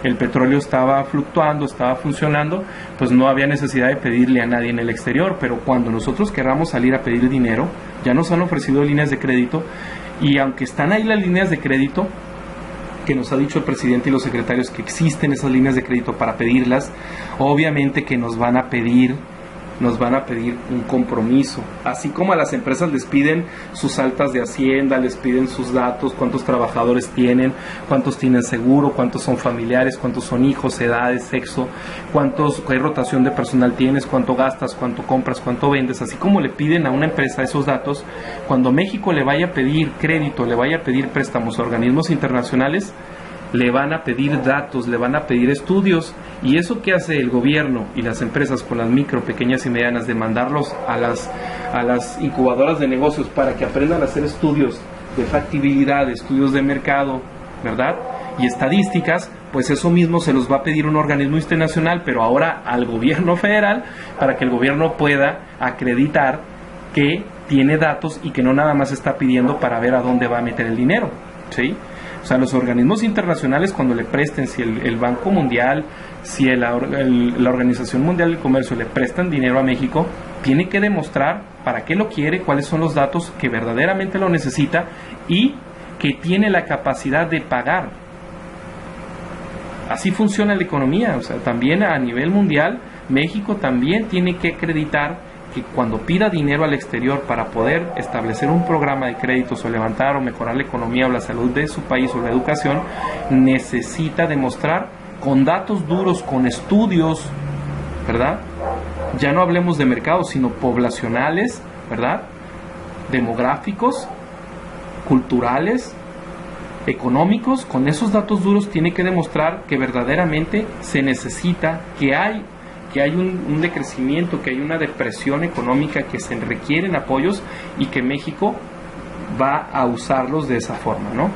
el petróleo estaba fluctuando, estaba funcionando, pues no había necesidad de pedirle a nadie en el exterior. Pero cuando nosotros queramos salir a pedir dinero, ya nos han ofrecido líneas de crédito, y aunque están ahí las líneas de crédito, que nos ha dicho el presidente y los secretarios que existen esas líneas de crédito para pedirlas, obviamente que nos van a pedir un compromiso, así como a las empresas les piden sus altas de Hacienda, les piden sus datos, cuántos trabajadores tienen, cuántos tienen seguro, cuántos son familiares, cuántos son hijos, edades, sexo, qué rotación de personal tienes, cuánto gastas, cuánto compras, cuánto vendes. Así como le piden a una empresa esos datos, cuando México le vaya a pedir crédito, le vaya a pedir préstamos a organismos internacionales, le van a pedir datos, le van a pedir estudios. Y eso que hace el gobierno y las empresas con las micro, pequeñas y medianas, de mandarlos a las incubadoras de negocios para que aprendan a hacer estudios de factibilidad, estudios de mercado, ¿verdad?, y estadísticas, pues eso mismo se los va a pedir un organismo internacional, pero ahora al gobierno federal, para que el gobierno pueda acreditar que tiene datos y que no nada más está pidiendo para ver a dónde va a meter el dinero, ¿sí? O sea, los organismos internacionales, cuando le presten, si el Banco Mundial, si la Organización Mundial del Comercio le prestan dinero a México, tiene que demostrar para qué lo quiere, cuáles son los datos que verdaderamente lo necesita y que tiene la capacidad de pagar. Así funciona la economía. O sea, también a nivel mundial, México también tiene que acreditar que cuando pida dinero al exterior para poder establecer un programa de créditos o levantar o mejorar la economía o la salud de su país o la educación, necesita demostrar con datos duros, con estudios, ¿verdad? Ya no hablemos de mercados, sino poblacionales, ¿verdad?, demográficos, culturales, económicos. Con esos datos duros tiene que demostrar que verdaderamente se necesita, que hay un decrecimiento, que hay una depresión económica, que se requieren apoyos y que México va a usarlos de esa forma, ¿no?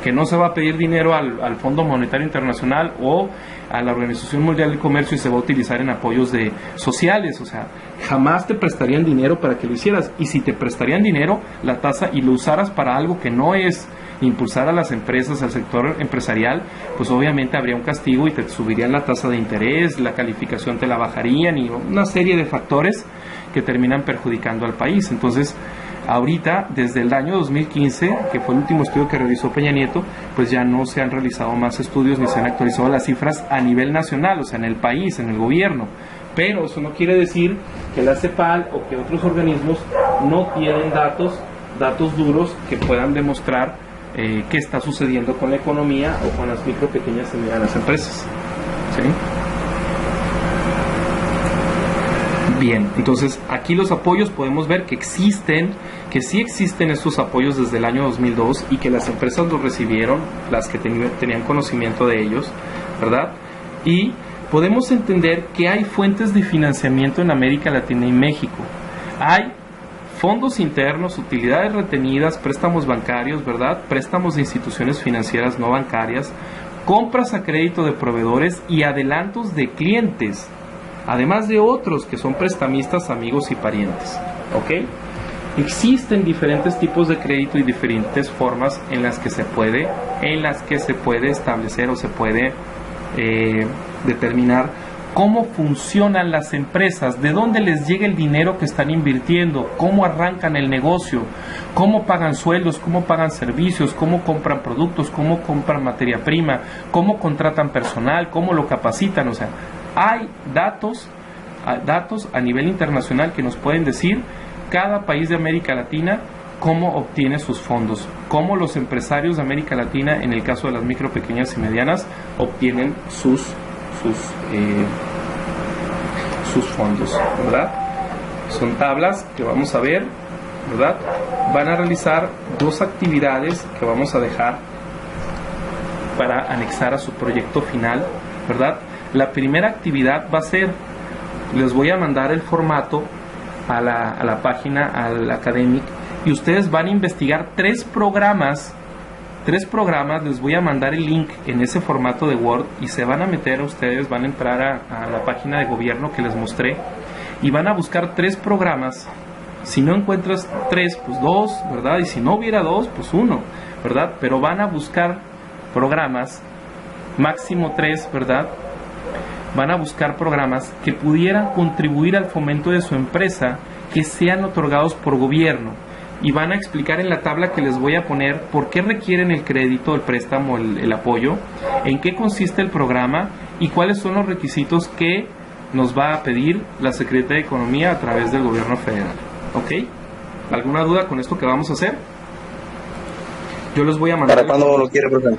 Que no se va a pedir dinero al Fondo Monetario Internacional o a la Organización Mundial del Comercio y se va a utilizar en apoyos sociales. O sea, jamás te prestarían dinero para que lo hicieras, y si te prestarían dinero, la tasa, y lo usaras para algo que no es impulsar a las empresas, al sector empresarial, pues obviamente habría un castigo y te subirían la tasa de interés, la calificación te la bajarían y una serie de factores que terminan perjudicando al país. Entonces, ahorita, desde el año 2015, que fue el último estudio que realizó Peña Nieto, pues ya no se han realizado más estudios ni se han actualizado las cifras a nivel nacional, o sea, en el país, en el gobierno. Pero eso no quiere decir que la CEPAL o que otros organismos no tienen datos duros que puedan demostrar qué está sucediendo con la economía o con las micro, pequeñas y medianas empresas. ¿Sí? Bien, entonces aquí los apoyos podemos ver que sí existen estos apoyos desde el año 2002 y que las empresas los recibieron, las que tenían conocimiento de ellos, ¿verdad? Y podemos entender que hay fuentes de financiamiento en América Latina y México. Hay fondos internos, utilidades retenidas, préstamos bancarios, ¿verdad?, préstamos de instituciones financieras no bancarias, compras a crédito de proveedores y adelantos de clientes, además de otros que son prestamistas, amigos y parientes. ¿Ok? Existen diferentes tipos de crédito y diferentes formas en las que se puede establecer o se puede determinar cómo funcionan las empresas, de dónde les llega el dinero que están invirtiendo, cómo arrancan el negocio, cómo pagan sueldos, cómo pagan servicios, cómo compran productos, cómo compran materia prima, cómo contratan personal, cómo lo capacitan. O sea, hay datos a nivel internacional que nos pueden decir cada país de América Latina cómo obtiene sus fondos, cómo los empresarios de América Latina, en el caso de las micro, pequeñas y medianas, obtienen sus fondos, ¿verdad? Son tablas que vamos a ver, ¿verdad? Van a realizar dos actividades que vamos a dejar para anexar a su proyecto final, ¿verdad? La primera actividad va a ser, les voy a mandar el formato a la página, al Academic, y ustedes van a investigar tres programas, les voy a mandar el link en ese formato de Word y se van a meter ustedes, van a entrar a la página de gobierno que les mostré y van a buscar tres programas. Si no encuentras tres, pues dos, ¿verdad? Y si no hubiera dos, pues uno, ¿verdad? Pero van a buscar programas, máximo tres, ¿verdad? Van a buscar programas que pudieran contribuir al fomento de su empresa, que sean otorgados por gobierno. Y van a explicar en la tabla que les voy a poner por qué requieren el crédito, el préstamo, el apoyo, en qué consiste el programa y cuáles son los requisitos que nos va a pedir la Secretaría de Economía a través del gobierno federal. ¿Ok? ¿Alguna duda con esto que vamos a hacer? Yo les voy a mandar... ¿Para cuándo lo quiere, profe?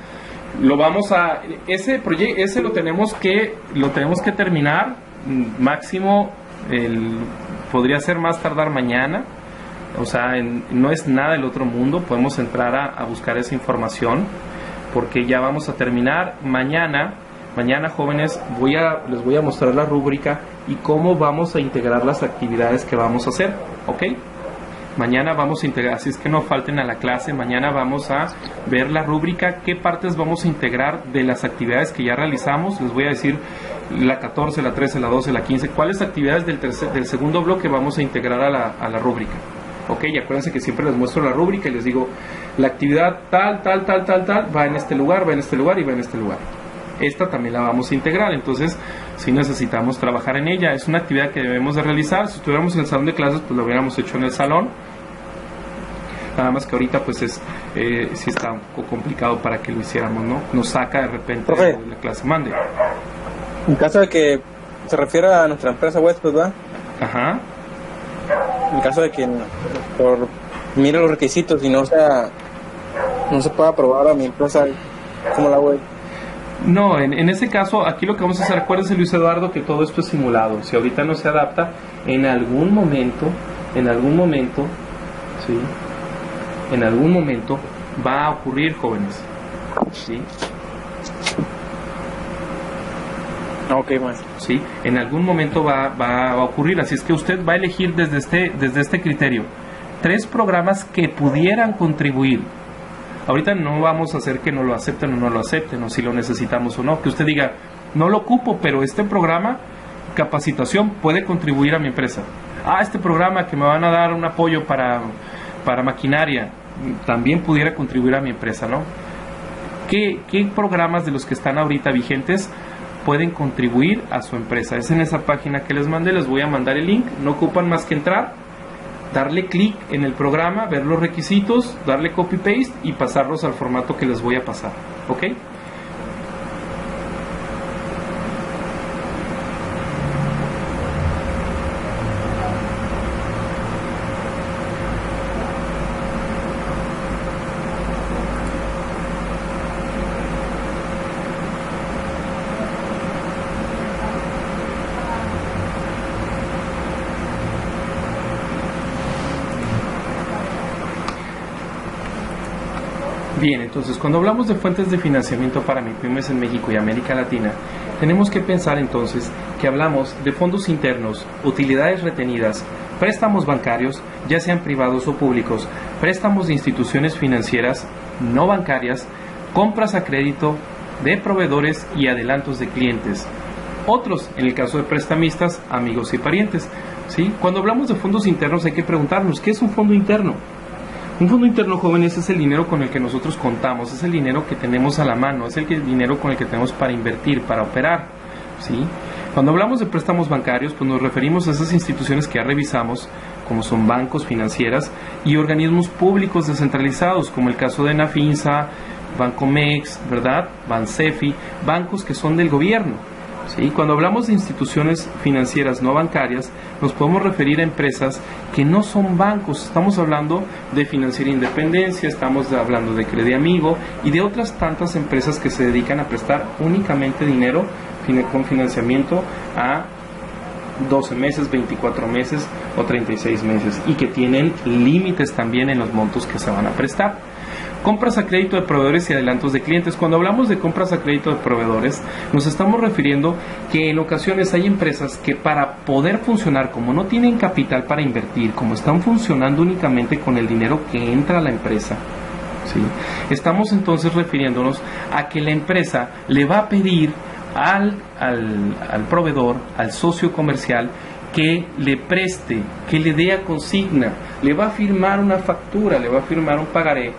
Lo vamos a... Ese proyecto, ese lo tenemos que terminar, máximo, podría ser más tardar mañana. O sea, no es nada del otro mundo, podemos entrar a buscar esa información, porque ya vamos a terminar mañana, jóvenes, les voy a mostrar la rúbrica y cómo vamos a integrar las actividades que vamos a hacer, ¿ok? Mañana vamos a integrar, así es que no falten a la clase, mañana vamos a ver la rúbrica, qué partes vamos a integrar de las actividades que ya realizamos, les voy a decir la 14, la 13, la 12, la 15, cuáles actividades del segundo bloque vamos a integrar a la rúbrica. Ok, y acuérdense que siempre les muestro la rúbrica y les digo, la actividad tal, va en este lugar, va en este lugar y va en este lugar. Esta también la vamos a integrar, entonces si necesitamos trabajar en ella. Es una actividad que debemos de realizar. Si estuviéramos en el salón de clases, pues lo hubiéramos hecho en el salón. Nada más que ahorita pues sí está un poco complicado para que lo hiciéramos, ¿no? Nos saca de repente de la clase. Mande. En caso de que se refiera a nuestra empresa Westwood, ¿verdad? Ajá. En caso de que mire los requisitos y no se pueda aprobar a mi empresa, ¿cómo la voy? No, en ese caso, aquí lo que vamos a hacer, acuérdense, Luis Eduardo, que todo esto es simulado. Si ahorita no se adapta, en algún momento, ¿sí? En algún momento va a ocurrir, jóvenes, ¿sí? Ok, maestro. ¿Sí? En algún momento va a ocurrir, así es que usted va a elegir desde este criterio tres programas que pudieran contribuir. Ahorita no vamos a hacer que no lo acepten o no lo acepten, o si lo necesitamos o no, que usted diga, no lo ocupo, pero este programa, capacitación, puede contribuir a mi empresa. Este programa que me van a dar un apoyo para maquinaria, también pudiera contribuir a mi empresa, ¿no? ¿Qué programas de los que están ahorita vigentes pueden contribuir a su empresa? Es en esa página que les mandé, les voy a mandar el link, no ocupan más que entrar, darle clic en el programa, ver los requisitos, darle copy paste y pasarlos al formato que les voy a pasar, ¿ok? Bien, entonces cuando hablamos de fuentes de financiamiento para MIPYMES en México y América Latina, tenemos que pensar entonces que hablamos de fondos internos, utilidades retenidas, préstamos bancarios, ya sean privados o públicos, préstamos de instituciones financieras no bancarias, compras a crédito de proveedores y adelantos de clientes. Otros, en el caso de prestamistas, amigos y parientes, ¿sí? Cuando hablamos de fondos internos hay que preguntarnos, ¿qué es un fondo interno? Un fondo interno, jóvenes, es el dinero con el que nosotros contamos, es el dinero que tenemos a la mano, es el dinero con el que tenemos para invertir, para operar, ¿sí? Cuando hablamos de préstamos bancarios, pues nos referimos a esas instituciones que ya revisamos, como son bancos, financieras y organismos públicos descentralizados, como el caso de Nafinsa, Bancomex, ¿verdad? Bansefi, bancos que son del gobierno. ¿Sí? Cuando hablamos de instituciones financieras no bancarias, nos podemos referir a empresas que no son bancos. Estamos hablando de Financiera Independencia, estamos hablando de Crediamigo y de otras tantas empresas que se dedican a prestar únicamente dinero con financiamiento a 12 meses, 24 meses o 36 meses y que tienen límites también en los montos que se van a prestar. Compras a crédito de proveedores y adelantos de clientes. Cuando hablamos de compras a crédito de proveedores, nos estamos refiriendo que en ocasiones hay empresas que para poder funcionar, como no tienen capital para invertir, como están funcionando únicamente con el dinero que entra a la empresa, ¿sí? Estamos entonces refiriéndonos a que la empresa le va a pedir al proveedor, al socio comercial, que le preste, que le dé a consigna, le va a firmar una factura, le va a firmar un pagaré,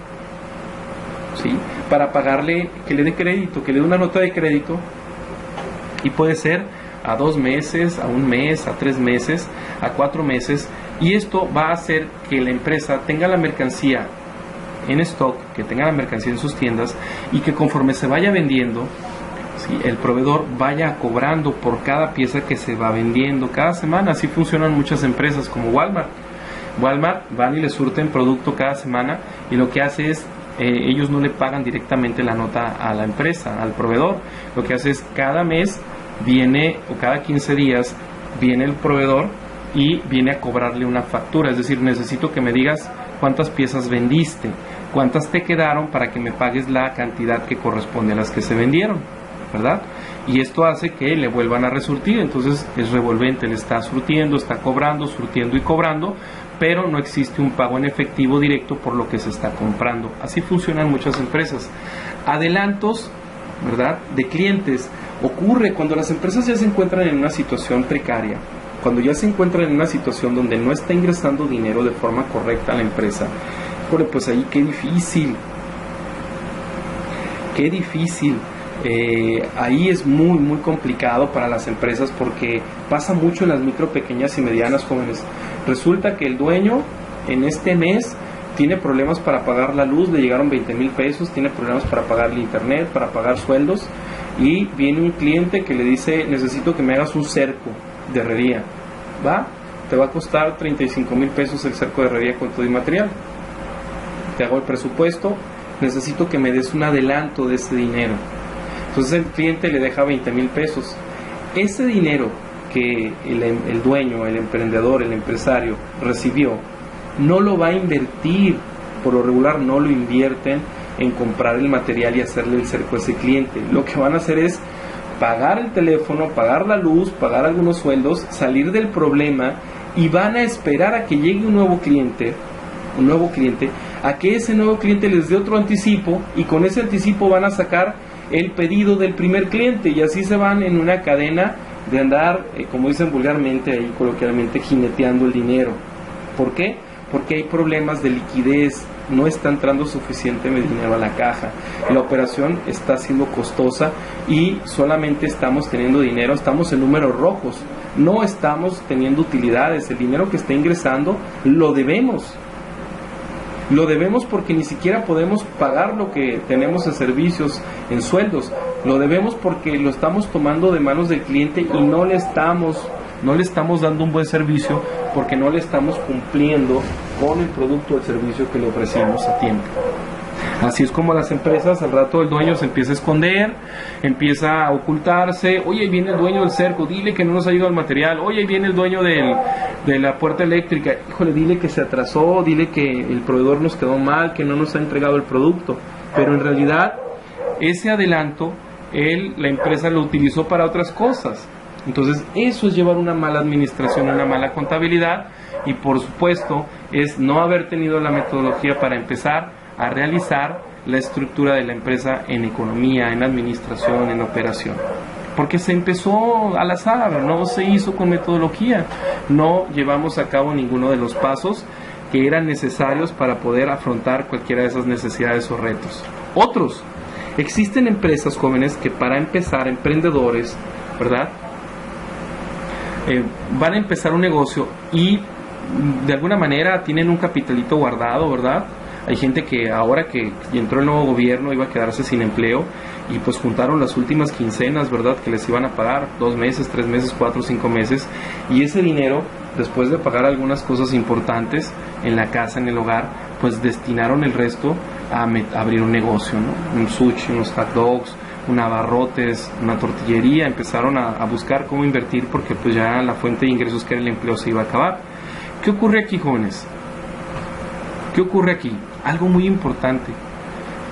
¿sí? Para pagarle, que le dé crédito, que le dé una nota de crédito, y puede ser a 2 meses, a 1 mes, a 3 meses, a 4 meses, y esto va a hacer que la empresa tenga la mercancía en stock, que tenga la mercancía en sus tiendas, y que conforme se vaya vendiendo, ¿sí?, el proveedor vaya cobrando por cada pieza que se va vendiendo cada semana. Así funcionan muchas empresas como Walmart. Walmart van y le surten producto cada semana, y lo que hace es, ellos no le pagan directamente la nota a la empresa, al proveedor. Lo que hace es, cada mes viene, o cada 15 días viene el proveedor y viene a cobrarle una factura. Es decir, necesito que me digas cuántas piezas vendiste, cuántas te quedaron, para que me pagues la cantidad que corresponde a las que se vendieron, ¿verdad? Y esto hace que le vuelvan a resurtir. Entonces es revolvente, le está surtiendo, está cobrando, surtiendo y cobrando, pero no existe un pago en efectivo directo por lo que se está comprando. Así funcionan muchas empresas. Adelantos, ¿verdad?, de clientes. Ocurre cuando las empresas ya se encuentran en una situación precaria, cuando ya se encuentran en una situación donde no está ingresando dinero de forma correcta a la empresa. Pues ahí qué difícil. Ahí es muy muy complicado para las empresas, porque pasa mucho en las micro, pequeñas y medianas, jóvenes. Resulta que el dueño en este mes tiene problemas para pagar la luz, le llegaron 20,000 pesos, tiene problemas para pagar el internet, para pagar sueldos, y viene un cliente que le dice: necesito que me hagas un cerco de herrería. ¿Va? Te va a costar 35,000 pesos el cerco de herrería con todo y material. Te hago el presupuesto, necesito que me des un adelanto de ese dinero. Entonces el cliente le deja 20,000 pesos. Ese dinero que el dueño, el emprendedor, el empresario recibió, no lo va a invertir. Por lo regular no lo invierten en comprar el material y hacerle el cerco a ese cliente. Lo que van a hacer es pagar el teléfono, pagar la luz, pagar algunos sueldos, salir del problema, y van a esperar a que llegue un nuevo cliente, a que ese nuevo cliente les dé otro anticipo, y con ese anticipo van a sacar el pedido del primer cliente, y así se van en una cadena de andar, como dicen vulgarmente ahí coloquialmente, jineteando el dinero. ¿Por qué? Porque hay problemas de liquidez, no está entrando suficiente dinero a la caja, la operación está siendo costosa y solamente estamos teniendo dinero, estamos en números rojos, no estamos teniendo utilidades. El dinero que está ingresando lo debemos porque ni siquiera podemos pagar lo que tenemos en servicios, en sueldos. Lo debemos porque lo estamos tomando de manos del cliente y no le estamos dando un buen servicio, porque no le estamos cumpliendo con el producto o el servicio que le ofrecimos a tiempo. Así es como las empresas, al rato el dueño se empieza a esconder, empieza a ocultarse. Oye, ahí viene el dueño del cerco, dile que no nos ha llegado el material. Oye, ahí viene el dueño de la puerta eléctrica, híjole, dile que se atrasó, dile que el proveedor nos quedó mal, que no nos ha entregado el producto. Pero en realidad ese adelanto la empresa lo utilizó para otras cosas. Entonces eso es llevar una mala administración, una mala contabilidad, y por supuesto es no haber tenido la metodología para empezar a realizar la estructura de la empresa en economía, en administración, en operación. Porque se empezó al azar, no se hizo con metodología, no llevamos a cabo ninguno de los pasos que eran necesarios para poder afrontar cualquiera de esas necesidades o retos. Otros, existen empresas jóvenes que para empezar, emprendedores, ¿verdad?, van a empezar un negocio y de alguna manera tienen un capitalito guardado, ¿verdad? Hay gente que ahora que entró el nuevo gobierno iba a quedarse sin empleo, y pues juntaron las últimas quincenas, ¿verdad?, que les iban a pagar 2 meses, 3 meses, 4, 5 meses, y ese dinero, después de pagar algunas cosas importantes en la casa, en el hogar, pues destinaron el resto a abrir un negocio, ¿no? Un sushi, unos hot dogs, un abarrotes, una tortillería. Empezaron a buscar cómo invertir, porque pues ya la fuente de ingresos que era el empleo se iba a acabar. ¿Qué ocurre aquí, jóvenes? ¿Qué ocurre aquí? Algo muy importante.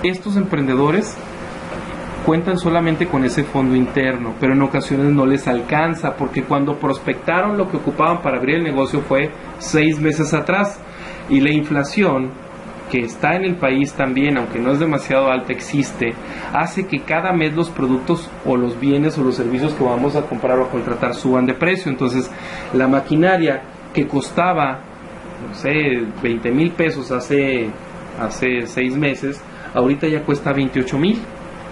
Estos emprendedores cuentan solamente con ese fondo interno, pero en ocasiones no les alcanza, porque cuando prospectaron lo que ocupaban para abrir el negocio fue 6 meses atrás, y la inflación que está en el país también, aunque no es demasiado alta, existe, hace que cada mes los productos o los bienes o los servicios que vamos a comprar o a contratar suban de precio. Entonces la maquinaria que costaba, no sé, 20,000 pesos hace 6 meses, ahorita ya cuesta 28,000,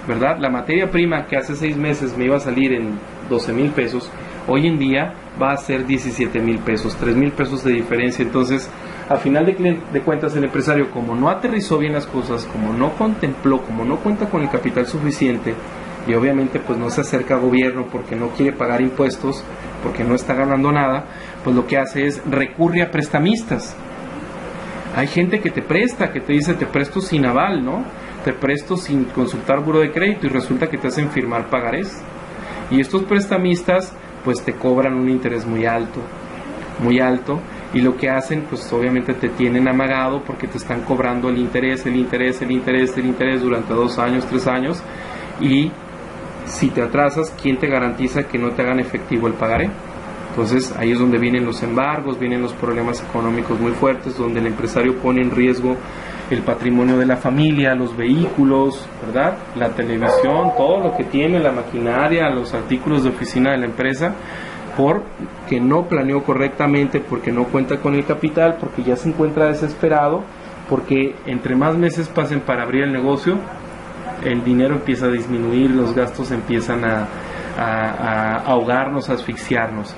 ¿verdad? La materia prima que hace 6 meses me iba a salir en 12,000 pesos, hoy en día va a ser 17,000 pesos, 3,000 pesos de diferencia. Entonces, a final de cuentas, el empresario, como no aterrizó bien las cosas, como no contempló, como no cuenta con el capital suficiente, y obviamente pues no se acerca al gobierno porque no quiere pagar impuestos, porque no está ganando nada, pues lo que hace es recurre a prestamistas. Hay gente que te presta, que te dice te presto sin aval, ¿no? Te presto sin consultar buró de crédito, y resulta que te hacen firmar pagarés. Y estos prestamistas pues te cobran un interés muy alto, y lo que hacen pues obviamente te tienen amagado porque te están cobrando el interés durante 2 años, 3 años, y si te atrasas, ¿quién te garantiza que no te hagan efectivo el pagaré? Entonces ahí es donde vienen los embargos, vienen los problemas económicos muy fuertes, donde el empresario pone en riesgo el patrimonio de la familia, los vehículos, ¿verdad? La televisión, todo lo que tiene, la maquinaria, los artículos de oficina de la empresa, porque no planeó correctamente, porque no cuenta con el capital, porque ya se encuentra desesperado, porque entre más meses pasen para abrir el negocio, el dinero empieza a disminuir, los gastos empiezan a ahogarnos, a asfixiarnos.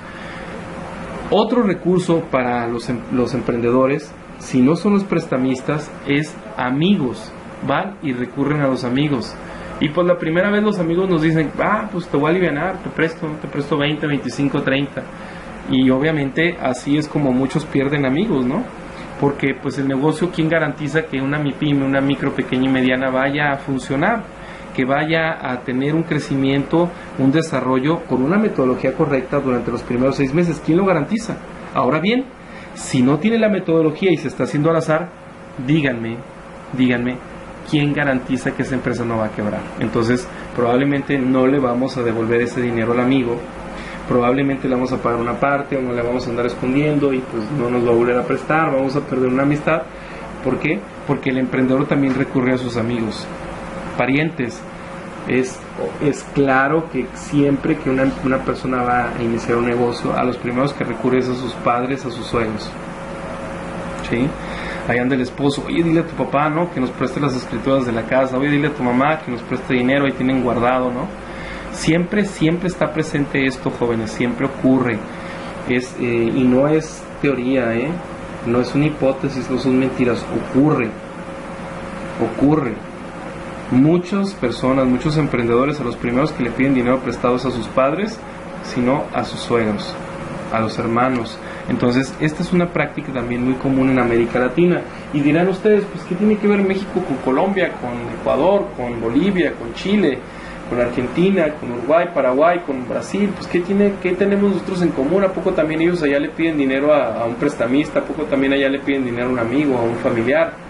Otro recurso para los emprendedores, si no son los prestamistas, es amigos. Van y recurren a los amigos. Y pues la primera vez los amigos nos dicen, pues te voy a alivianar, te presto 20, 25, 30. Y obviamente así es como muchos pierden amigos, ¿no? Porque pues el negocio, ¿quién garantiza que una MIPYME, una micro, pequeña y mediana vaya a funcionar? Que vaya a tener un crecimiento, un desarrollo con una metodología correcta durante los primeros 6 meses. ¿Quién lo garantiza? Ahora bien, si no tiene la metodología y se está haciendo al azar, díganme, ¿quién garantiza que esa empresa no va a quebrar? Entonces, probablemente no le vamos a devolver ese dinero al amigo, probablemente le vamos a pagar una parte o no le vamos a andar escondiendo y pues no nos va a volver a prestar, vamos a perder una amistad. ¿Por qué? Porque el emprendedor también recurre a sus amigos, parientes. Es claro que siempre que una persona va a iniciar un negocio, a los primeros que recurre es a sus padres, a sus suegros, ¿sí? Ahí anda el esposo, oye, dile a tu papá, ¿no?, que nos preste las escrituras de la casa, oye, dile a tu mamá que nos preste dinero, ahí tienen guardado, ¿no? Siempre está presente esto, jóvenes, siempre ocurre, y no es teoría, no es una hipótesis, no son mentiras, ocurre. Muchas personas, muchos emprendedores, a los primeros que le piden dinero prestado es a sus padres, sino a sus suegros, a los hermanos. Entonces, esta es una práctica también muy común en América Latina. Y dirán ustedes, pues, ¿qué tiene que ver México con Colombia, con Ecuador, con Bolivia, con Chile, con Argentina, con Uruguay, Paraguay, con Brasil? Pues, ¿qué tenemos nosotros en común? ¿A poco también ellos allá le piden dinero a un prestamista? ¿A poco también allá le piden dinero a un amigo, a un familiar?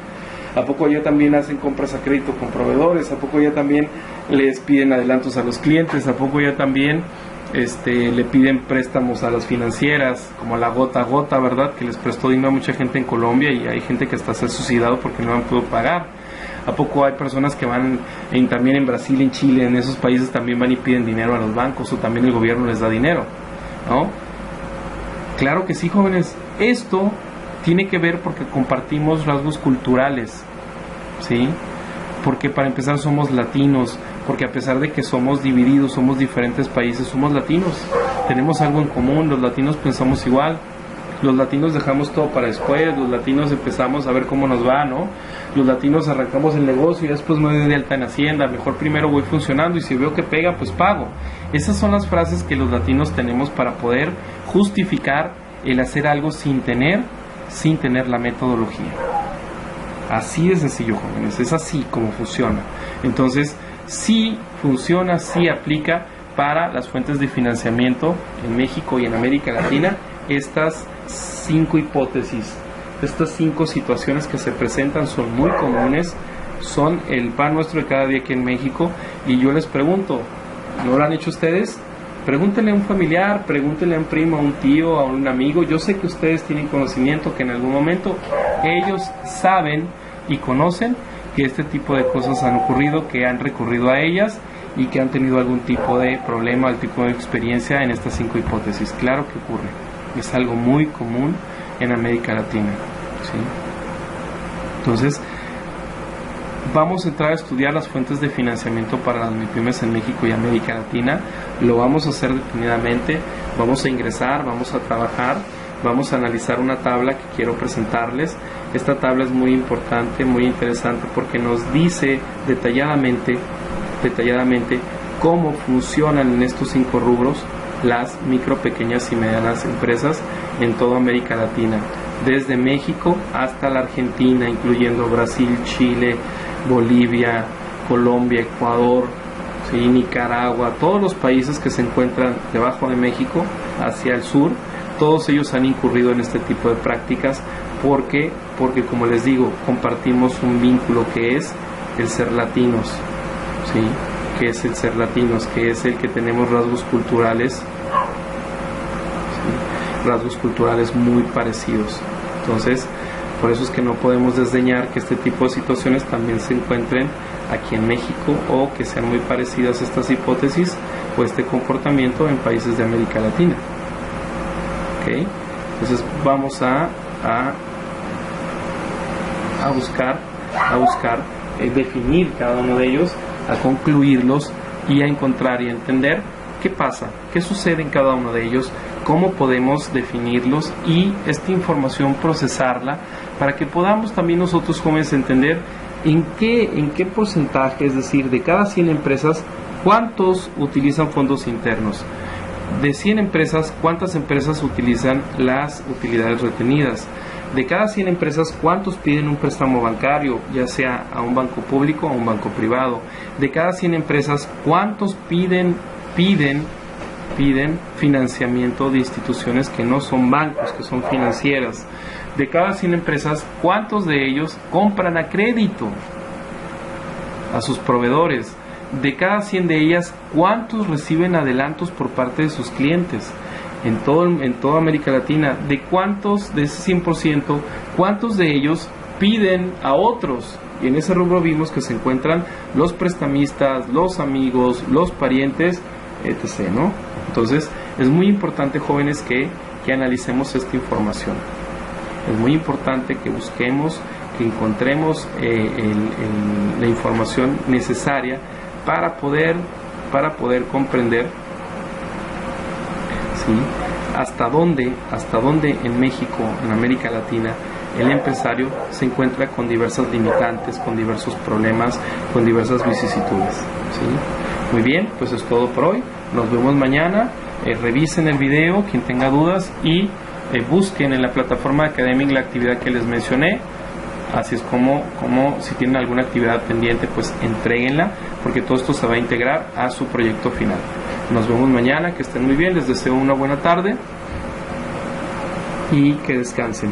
¿A poco allá también hacen compras a crédito con proveedores? ¿A poco allá también les piden adelantos a los clientes? ¿A poco allá también le piden préstamos a las financieras, como a la Gota a Gota, ¿verdad?, que les prestó dinero a mucha gente en Colombia y hay gente que hasta se ha suicidado porque no han podido pagar? ¿A poco hay personas que van también en Brasil, en Chile, en esos países también van y piden dinero a los bancos, o también el gobierno les da dinero, ¿no? Claro que sí, jóvenes. Esto tiene que ver porque compartimos rasgos culturales, ¿sí? Porque para empezar somos latinos, porque a pesar de que somos divididos, somos diferentes países, somos latinos, tenemos algo en común, los latinos pensamos igual, los latinos dejamos todo para después, los latinos empezamos a ver cómo nos va, ¿no? Los latinos arrancamos el negocio y después me doy de alta en Hacienda, mejor primero voy funcionando y si veo que pega, pues pago. Esas son las frases que los latinos tenemos para poder justificar el hacer algo sin tener la metodología. Así de sencillo, jóvenes, es así como funciona. Entonces, sí funciona, sí aplica para las fuentes de financiamiento en México y en América Latina estas 5 hipótesis, estas 5 situaciones que se presentan son muy comunes son el pan nuestro de cada día aquí en México. Y yo les pregunto, ¿no lo han hecho ustedes? Pregúntenle a un familiar, pregúntenle a un primo, a un tío, a un amigo. Yo sé que ustedes tienen conocimiento, que en algún momento ellos saben y conocen que este tipo de cosas han ocurrido, que han recurrido a ellas y que han tenido algún tipo de problema, algún tipo de experiencia en estas 5 hipótesis. Claro que ocurre, es algo muy común en América Latina, ¿sí? Entonces, vamos a entrar a estudiar las fuentes de financiamiento para las MIPYMES en México y América Latina. Lo vamos a hacer detenidamente, vamos a ingresar, vamos a trabajar, vamos a analizar una tabla que quiero presentarles. Esta tabla es muy importante, muy interesante, porque nos dice detalladamente cómo funcionan en estos 5 rubros las micro, pequeñas y medianas empresas en toda América Latina, desde México hasta la Argentina, incluyendo Brasil, Chile, Bolivia, Colombia, Ecuador, ¿sí? Nicaragua, todos los países que se encuentran debajo de México hacia el sur. Todos ellos han incurrido en este tipo de prácticas porque como les digo, compartimos un vínculo que es el ser latinos, ¿sí? Que es el ser latinos, que es el que tenemos rasgos culturales, ¿sí? Rasgos culturales muy parecidos. Entonces, por eso es que no podemos desdeñar que este tipo de situaciones también se encuentren aquí en México, o que sean muy parecidas estas hipótesis o este comportamiento en países de América Latina. ¿Okay? Entonces vamos a buscar definir cada uno de ellos, a concluirlos y a encontrar y a entender qué pasa, qué sucede en cada uno de ellos, cómo podemos definirlos y esta información procesarla para que podamos también nosotros jóvenes entender en qué porcentaje, es decir, de cada 100 empresas, cuántos utilizan fondos internos. De 100 empresas, ¿cuántas empresas utilizan las utilidades retenidas? De cada 100 empresas, ¿cuántos piden un préstamo bancario, ya sea a un banco público o a un banco privado? De cada 100 empresas, ¿cuántos piden financiamiento de instituciones que no son bancos, que son financieras? De cada 100 empresas, ¿cuántos de ellos compran a crédito a sus proveedores? De cada 100 de ellas, ¿cuántos reciben adelantos por parte de sus clientes? En toda América Latina, de ese 100%, ¿cuántos de ellos piden a otros? Y en ese rubro vimos que se encuentran los prestamistas, los amigos, los parientes, etc., ¿no? Entonces, es muy importante, jóvenes, que analicemos esta información. Es muy importante que busquemos, que encontremos la información necesaria para poder comprender, ¿sí?, hasta dónde en México, en América Latina, el empresario se encuentra con diversas limitantes, con diversos problemas, con diversas vicisitudes, ¿sí? Muy bien, pues es todo por hoy. Nos vemos mañana. Revisen el video, quien tenga dudas, y busquen en la plataforma Academic la actividad que les mencioné. Así es como si tienen alguna actividad pendiente, pues entréguenla, porque todo esto se va a integrar a su proyecto final. Nos vemos mañana, que estén muy bien, les deseo una buena tarde y que descansen.